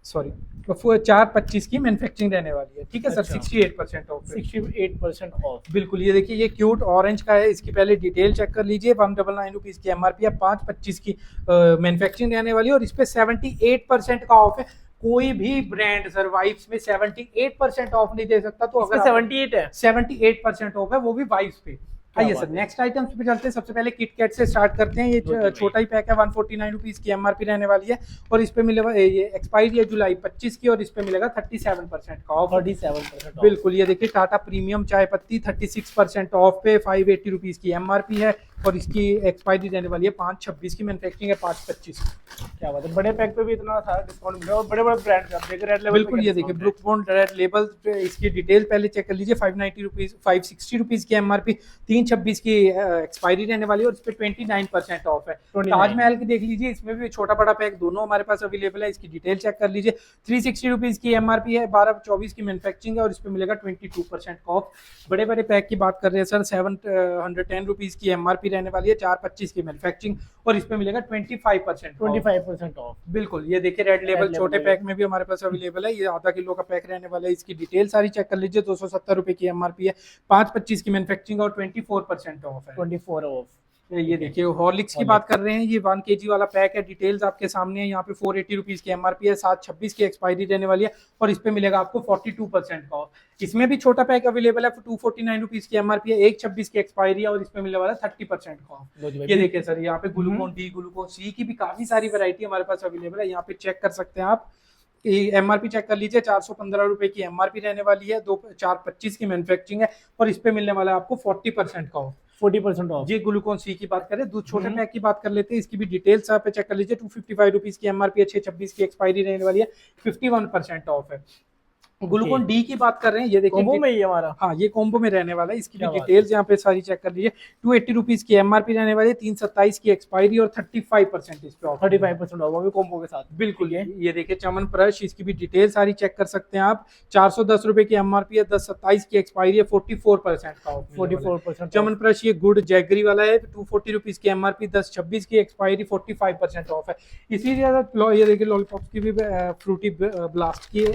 425 की मैन्युफैक्चरिंग रहने वाली है, ठीक है सर। 68% of, 68% of. बिल्कुल। ये देखिए, ये क्यूट ऑरेंज का है, इसकी पहले डिटेल चेक कर लीजिए। 199 रुपीज की एमआरपी है, 525 की मैन्युफैक्चरिंग रहने वाली है और इस पे 78% का ऑफ है। कोई भी ब्रांड सर वाइप्स में 78% ऑफ नहीं दे सकता, तो अगर 78 है, 78% ऑफ है, वो भी वाइप्स पे। आइए सर नेक्स्ट आइटम्स पे चलते हैं। सबसे पहले किटकैट से स्टार्ट करते हैं। ये छोटा ही पैक है, 149 रुपीज की एमआरपी रहने वाली है और इस पे मिलेगा, ये एक्सपायरी है जुलाई 25 की और इस पे मिलेगा 37% का ऑफ। 37% बिल्कुल। ये देखिए टाटा प्रीमियम चाय पत्ती 36% ऑफ पे, 580 रुपीज की एमआरपी है, और इसकी एक्सपायरी रहने वाली है 5/26 की, मैन्युफैक्चरिंग है 5/25 की। क्या बात है, बड़े पैक पे भी इतना सारा डिस्काउंट मिल रहा है और बड़े बड़े ब्रांड पे आप देख रेड लेवल बिल्कुल, ये देखिए ब्रुक बॉन्ड रेड लेबल पे इसकी डिटेल पहले चेक कर लीजिए। 590 रुपीज 560 रुपीज की एमआरपी, 3/26 की एक्सपायरी रहने वाली है और इस पे 29% ऑफ है। 29। ताजमहल की देख लीजिए, इसमें भी छोटा बड़ा पैक दोनों हमारे पास अवेलेबल है। इसकी डिटेल चेक कर लीजिए। 360 रुपीज की एमआरपी है, 12/24 की मैन्युफैक्चरिंग है और इस पे मिलेगा 22% ऑफ। बड़े बड़े पैक की बात कर रहे हैं सर, 710 रुपीज की एमआरपी रहने वाली है, 4/25 की मैन्युफैक्चरिंग और इस पे मिलेगा 25% ऑफ। बिल्कुल, ये देखिए रेड लेबल लेबल छोटे है। पैक में भी हमारे पास अवेलेबल है। ये आधा किलो का पैक रहने वाला है। इसकी डिटेल सारी चेक कर लीजिए। 270 रुपए की एमआरपी है, 5/25 की मैन्युफैक्चरिंग और 24% ऑफ है। 24 ऑफ। ये देखिए हॉर्लिक्स की बात कर रहे हैं, ये 1 kg वाला पैक है। डिटेल्स आपके सामने है। यहाँ पे 480 रुपीज की एमआरपी है, 7/26 की एक्सपायरी रहने वाली है और इस पे मिलेगा आपको 42% का ऑफ। इसमें भी छोटा पैक अवेलेबल है, 249 रुपीज की एमआरपी है, 1/26 की एक्सपायरी है और इसमें मिलने वाला है 30% का ऑफ। ये देखिए सर, यहाँ पे ग्लूकोन डी, ग्लूकोन सी की भी काफी सारी वैरायटी हमारे पास अवेलेबल है। यहाँ पे चेक कर सकते हैं आप, एमआरपी चेक कर लीजिए। 415 रुपए की एमआरपी रहने वाली है, 4/25 की मैन्युफैक्चरिंग है और इस पे मिलने वाला है आपको 40% का ऑफ। 40% ऑफ। ये ग्लूकोन सी की बात करें, दूध छोटे पैक की बात कर लेते हैं। इसकी भी डिटेल्स आप चेक कर लीजिए। 255 रुपीज की एमआरपी है, 6/26 की एक्सपायरी रहने वाली है, 51% ऑफ है। ग्लूकोन डी की बात कर रहे हैं, ये देखिए कॉम्बो में ही हमारा। हाँ, ये कॉम्बो में रहने वाला है। इसकी भी क्या बात डिटेल्स यहाँ पे सारी चेक कर लीजिए। 280 रुपीज की एमआरपी रहने वाली है, 3/27 की एक्सपायरी और 35% इस पे ऑफ। 35% ऑफ, वो भी कॉम्बो के साथ। बिल्कुल, ये देखिए चमन ब्रश, इसकी भी डिटेल सारी चेक कर सकते हैं आप। 410 रुपए की एमआरपी है, 10/27 की एक्सपायरी है, 44% का ऑफ। 44% चमन ब्रश ये गुड जैगरी वाला है, 240 रुपीज की एमआरपी, 10/26 की एक्सपायरी, 45% ऑफ है। इसी तरह ये देखिए लॉलीपॉप की भी फ्रूटी ब्लास्ट की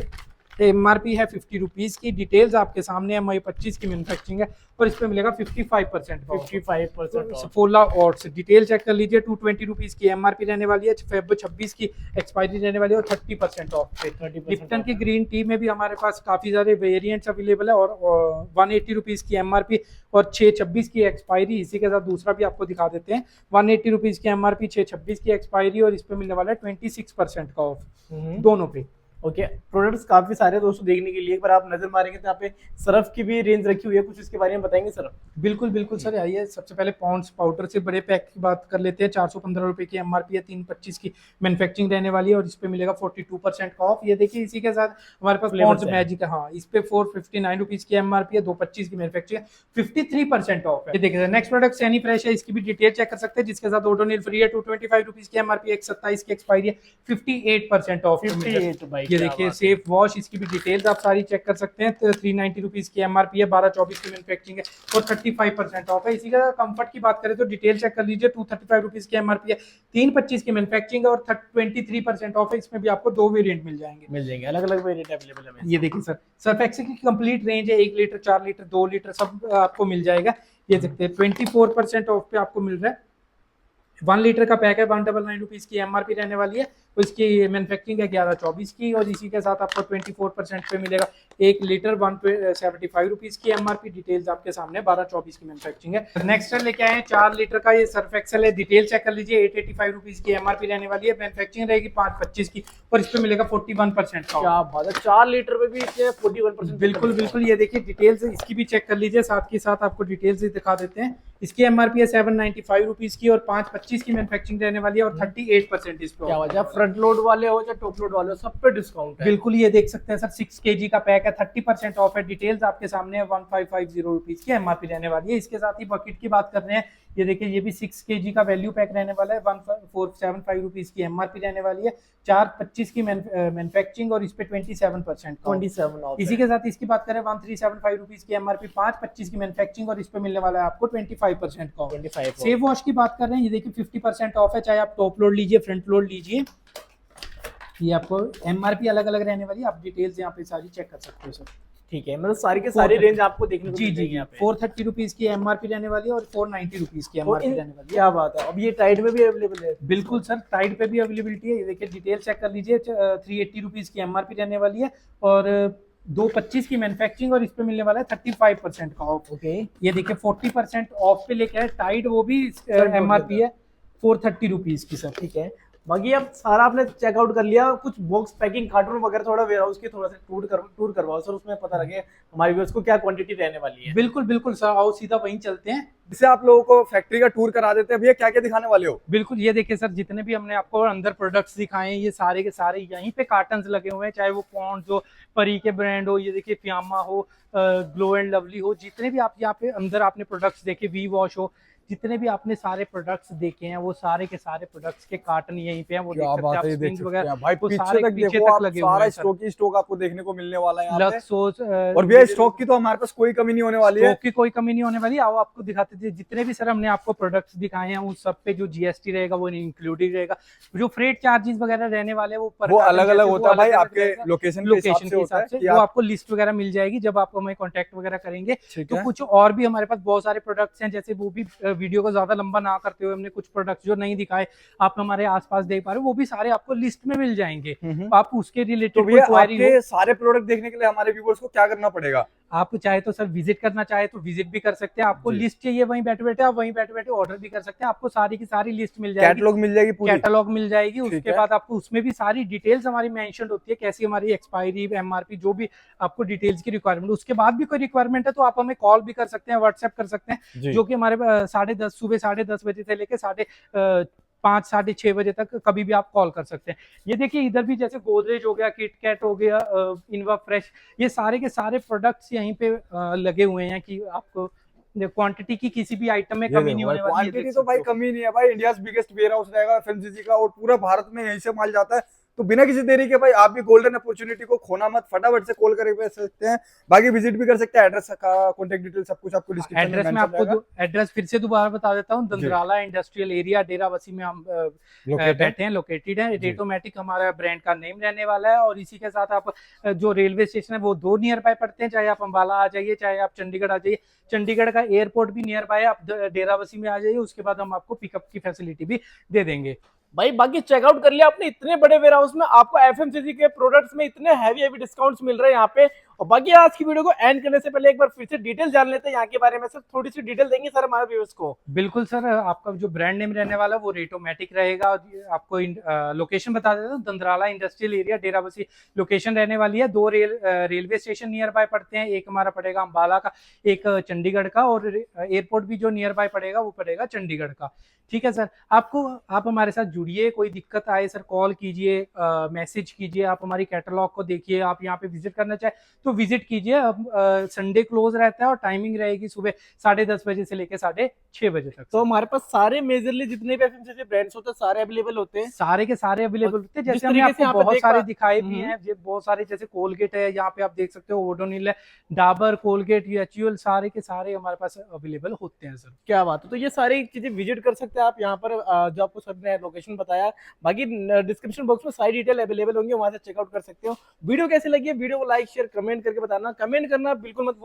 एमआरपी है 50 रुपीज की। डिटेल्स आपके सामने है। मई 25 की मैन्युफैक्चरिंग है और इस पे मिलेगा 55% 55% ऑफ। फोला ऑट्स डिटेल चेक कर लीजिए। 220 रुपीज की एमआरपी रहने वाली है, फेब 26 की एक्सपायरी रहने वाली है और 30% ऑफ पे। 30% लिप्टन की ग्रीन टी में भी हमारे पास काफी सारे वेरिएंट्स अवेलेबल है और 180 रुपीज की एमआरपी और 6/26 की एक्सपायरी। इसी के साथ दूसरा भी आपको दिखा देते हैं। 180 रुपीज की एमआरपी, 6/26 की एक्सपायरी और इस पे मिलने वाला है 26% का ऑफ दोनों पे। ओके, प्रोडक्ट्स काफी सारे दोस्तों देखने के लिए। एक बार आप नजर मारेंगे तो यहाँ पे सर्फ की भी रेंज रखी हुई है, कुछ इसके बारे में बताएंगे सर? बिल्कुल बिल्कुल सर, आइए सबसे पहले पॉन्ड्स पाउडर से बड़े पैक की बात कर लेते हैं। 415 रुपए की एमआरपी है, 3/25 की मैन्युफैक्चरिंग रहने वाली है और इस पे मिलेगा 42% का ऑफ। ये देखिए इसी के साथ हमारे पास पॉन्ड्स मैजिक है, हाँ, इस पे 459 रुपीज की एमआरपी है, 2/25 की मैन्युफैक्चरिंग, 53% ऑफ है। ये देखिए नेक्स्ट प्रोडक्ट सैनी फ्रेश है, इसकी भी डिटेल चेक कर सकते हैं, जिसके साथ ओडोनिल फ्री है। 225 रुपीज की एमआरपी, 1/27 की एक्सपायरी है, 58% ऑफ। 58 भाई, ये देखिए सेफ वॉश, इसकी भी डिटेल्स आप सारी चेक कर सकते हैं। 390 रुपीज की एमआरपी है, 12/24 की मैन्युफैक्चरिंग है और 35% ऑफ है। इसी का कंफर्ट की बात करें तो डिटेल चेक कर लीजिए। 235 रुपीज की एमआरपी है, 3/25 की मैन्युफैक्चरिंग है और 23% ऑफ है। इसमें भी आपको 2 वेरिएंट मिल जाएंगे, अलग अलग वेरिएंट अवेलेबल है। ये देखिए सर, सर्फ एक्सेल की कंप्लीट रेंज है, 1 लीटर, 4 लीटर, 2 लीटर सब आपको मिल जाएगा। ये देखते हैं 24% ऑफ पे आपको मिल रहा है। 1 लीटर का पैक है, 199 रुपीज की एमआरपी रहने वाली है और इसकी मैन्युफैक्चरिंग है 11/24 की और इसी के साथ आपको 24% पे मिलेगा। 1 लीटर 175 रुपीज की एमआरपी। डिटेल्स आपके सामने, 12/24 की मैन्युफैक्चरिंग है। नेक्स्ट लेके आए 4 लीटर का, ये सर्फ एक्सेल है, डिटेल चेक कर लीजिए। 885 रुपीज की एमआरपी रहने वाली है, मैन्युफैक्चरिंग रहेगी 5/25 की और इस पे मिलेगा 41% का। क्या बात है, 4 लीटर में भी 41%। बिल्कुल बिल्कुल, ये देखिए डिटेल्स इसकी भी चेक कर लीजिए, साथ के साथ आपको डिटेल्स ही दिखा देते हैं। इसकी एमआरपी है 795 रुपीज की और 5/25 की मैन्युफैक्चरिंग रहने वाली है और 38% इस पे। क्या वजह, फ्रंट लोड वाले हो चाहे टॉप लोड वाले हो, सब पे डिस्काउंट है। बिल्कुल, ये देख सकते हैं सर, 6 kg का पैक है, 30% ऑफ है। डिटेल्स आपके सामने है। 1550 रुपीज की एमआरपी रहने वाली है। इसके साथ ही बकेट की बात कर रहे हैं, ये देखिए ये भी 6 kg का वैल्यू पैक रहने वाला है, 1475 रुपीज की एमआरपी रहने वाली है, 4/25 की मैन्युफैक्चरिंग और इस पे 27% 27 ऑफ। इसी के साथ इसकी बात करें 1375 रुपीज की एमआरपी, 5/25 की मैन्युफैक्चरिंग और इस पे मिलने वाला है आपको 25% का। 25 सेफ वॉश की बात कर रहे हैं, ये देखिए 50% ऑफ है, चाहे आप टॉप लोड लीजिए, फ्रंट लोड लीजिए। ये आपको एमआरपी अलग अलग रहने वाली है, आप डिटेल्स यहाँ पे सारी चेक कर सकते हो सर। ठीक है, मतलब सारी के सारी रेंज आपको देखने को जी जी, यहाँ पे 430 रुपीज की एमआरपी रहने वाली है और 490 रुपीज की एमआरपी रहने वाली है। क्या बात है, अब ये टाइड में भी अवेलेबल है? बिल्कुल सर, टाइड पे भी अवेलेबिलिटी है। ये देखिए डिटेल चेक कर लीजिए। 380 रुपीज की एमआरपी रहने वाली है और 2/25 की मैन्युफैक्चरिंग और इस पे मिलने वाला है 35% का ऑफ। ओके, ये देखिए 40% ऑफ पे लेके आए टाइड, वो भी एमआरपी है 430 रुपीज की सर। ठीक है, बाकी अब सारा आपने चेकआउट कर लिया, कुछ बॉक्स पैकिंग कार्टून वगैरह थोड़ा वेयर हाउस की थोड़ा सा टूर करवाओ सर, उसमें पता लगे हमारे व्यूअर्स को क्या क्वांटिटी रहने वाली है। बिल्कुल बिल्कुल सर, आओ सीधा वहीं चलते हैं। जिसे आप लोगों को फैक्ट्री का टूर करा देते हैं। भैया क्या क्या दिखाने वाले हो? बिल्कुल, ये देखिए सर, जितने भी हमने आपको अंदर प्रोडक्ट्स दिखाए हैं ये सारे के सारे यहीं पे कार्टन्स लगे हुए हैं, चाहे वो पॉन्ड्स हो, परी के ब्रांड हो, ये देखिए फियामा हो, ग्लो एंड लवली हो, जितने भी आप यहाँ पे अंदर आपने प्रोडक्ट्स देखे, वी वॉश हो, जितने भी आपने सारे प्रोडक्ट्स देखे हैं वो सारे के सारे प्रोडक्ट्स के कार्टन यहीं पे हैं। वो देख क्या सकते बात हैं आप, है, ये देख स्प्रिंग्स सकते वगैरह हैं भाई, वो पीछे सारे तक पीछे देखो तक आप, लगे हुए सारा हैं सर। स्टॉक ही स्टॉक आपको देखने को मिलने वाला है यहाँ पे। लक्स और भैया स्टॉक की तो हमारे पास कोई कमी नहीं होने वाली है। स्टॉक की कोई कमी नहीं होने वाली। आओ आपको दिखाते थे, जितने भी सर हमने आपको प्रोडक्ट्स दिखाए हैं उस सब पे जो जीएसटी रहेगा वो इंक्लूडेड रहेगा। जो फ्रेट चार्जेस वगैरह रहने वाले हैं वो अलग अलग होता है भाई, आपके लोकेशन के लोकेशन के हिसाब से वो आपको लिस्ट वगैरह मिल जाएगी जब आप हमें कांटेक्ट वगैरह करेंगे। तो कुछ और भी हमारे पास बहुत सारे प्रोडक्ट्स हैं, जैसे वो भी वीडियो को ज्यादा लंबा ना करते हुए हमने कुछ प्रोडक्ट्स जो नहीं दिखाए आप हमारे आसपास देख पा रहे हो, वो भी सारे आपको लिस्ट में मिल जाएंगे। आप उसके तो रिलेटेड भैया कोई क्वेरी आपके सारे प्रोडक्ट देखने के लिए हमारे व्यूअर्स को क्या करना पड़ेगा? आप चाहे तो सर विजिट करना चाहे तो विजिट भी कर सकते हैं। आपको लिस्ट चाहिए वहीं बैठे बैठे आप वहीं बैठे बैठे ऑर्डर भी कर सकते हैं। आपको सारी की सारी लिस्ट मिल जाएगी, कैटलॉग मिल जाएगी पूरी, कैटलॉग मिल जाएगी। उसके है। बाद आपको उसमें भी सारी डिटेल्स हमारी मेंशन होती है, कैसी हमारी एक्सपायरी, एमआरपी, जो भी आपको डिटेल्स की रिक्वायरमेंट। उसके बाद भी कोई रिक्वायरमेंट है तो आप हमें कॉल भी कर सकते हैं, व्हाट्सएप कर सकते हैं, जो कि हमारे 10:30 सुबह 10:30 बजे से लेकर 5 साढ़े 6 बजे तक कभी भी आप कॉल कर सकते हैं। ये देखिए इधर भी जैसे गोदरेज हो गया, किटकैट हो गया, इनवा फ्रेश, ये सारे के सारे प्रोडक्ट्स यहीं पे लगे हुए हैं कि आपको क्वांटिटी की किसी भी आइटम में कमी नहीं होने वाली। क्वांटिटी तो भाई कमी नहीं है भाई, इंडियाज बिगेस्ट वेयर हाउस रहेगा एफएमसीजी का, और पूरा भारत में यहीं से माल जाता है। तो बिना किसी देरी के भाई आप भी गोल्डन अपॉर्चुनिटी को खोना मत, फटाफट से कॉल करके सकते हैं, बाकी विजिट भी कर सकते हैं। एड्रेस का कॉन्टेक्ट डिटेल सब कुछ आपको डिस्क्रिप्शन में एड्रेस में आपको एड्रेस फिर से दोबारा बता देता हूँ, दंद्राला इंडस्ट्रियल एरिया डेराबस्सी में हम बैठे हैं, लोकेटेड है। रेटोमेटिक हमारा ब्रांड का नेम रहने वाला है। और इसी के साथ आप जो रेलवे स्टेशन है वो 2 नियर बाय पड़ते हैं, चाहे आप अंबाला आ जाइए चाहे आप चंडीगढ़ आ जाइए। चंडीगढ़ का एयरपोर्ट भी नियर बाय है, आप डेराबस्सी में आ जाइए, उसके बाद हम आपको पिकअप की फैसिलिटी भी दे देंगे। भाई बाकी चेकआउट कर लिया आपने, इतने बड़े वेयर हाउस में आपको एफएमसीजी के प्रोडक्ट्स में इतने हैवी डिस्काउंट्स मिल रहे हैं यहाँ पे। और बाकी आज की वीडियो को एंड करने से पहले एक बार फिर से डिटेल जान लेते हैं यहाँ के बारे में। सर थोड़ी सी डिटेल देंगे सर हमारे व्यूअर्स को? बिल्कुल सर, आपका जो ब्रांड नेम रहने वाला है वो रेटोमेटिक रहेगा। आपको लोकेशन बता देता हूँ, दंद्राला इंडस्ट्रियल एरिया डेराबस्सी लोकेशन रहने वाली है। 2 रेलवे स्टेशन नियर बाय पड़ते हैं, एक हमारा पड़ेगा अंबाला का, एक चंडीगढ़ का, और एयरपोर्ट भी जो नियर बाय पड़ेगा वो पड़ेगा चंडीगढ़ का। ठीक है सर, आप हमारे साथ जुड़िए, कोई दिक्कत आए सर कॉल कीजिए, मैसेज कीजिए, आप हमारी कैटलॉग को देखिए, आप यहाँ पे विजिट करना चाहे तो विजिट कीजिए। अब संडे क्लोज रहता है और टाइमिंग रहेगी सुबह 10:30 बजे से लेकर 6:30 बजे तक। तो हमारे पास सारे मेजरली जितने भी एफएमसीजी ब्रांड्स होते हैं सारे अवेलेबल होते हैं, सारे के सारे अवेलेबल होते हैं। जिस जैसे हमने तरीके से आपको यहाँ पे बहुत देख सारे पा- दिखाए भी हैं, बहुत सारे, जैसे कोलगेट है यहाँ पे आप देख सकते हो, ओडोनिल है, डाबर, कोलगेट, एचयूएल, सारे के सारे हमारे पास अवेलेबल होते हैं सर। क्या बात है। तो ये सारी चीजें विजिट कर सकते हैं आप यहाँ पर, जो आपको सर ने लोकेशन बताया। बाकी डिस्क्रिप्शन बॉक्स में सारी डिटेल अवेलेबल होंगी, वहां से चेकआउट कर सकते हो। वीडियो कैसी लगी है, वीडियो को लाइक शेयर कमेंट करके बताना, कमेंट करना बिल्कुल मत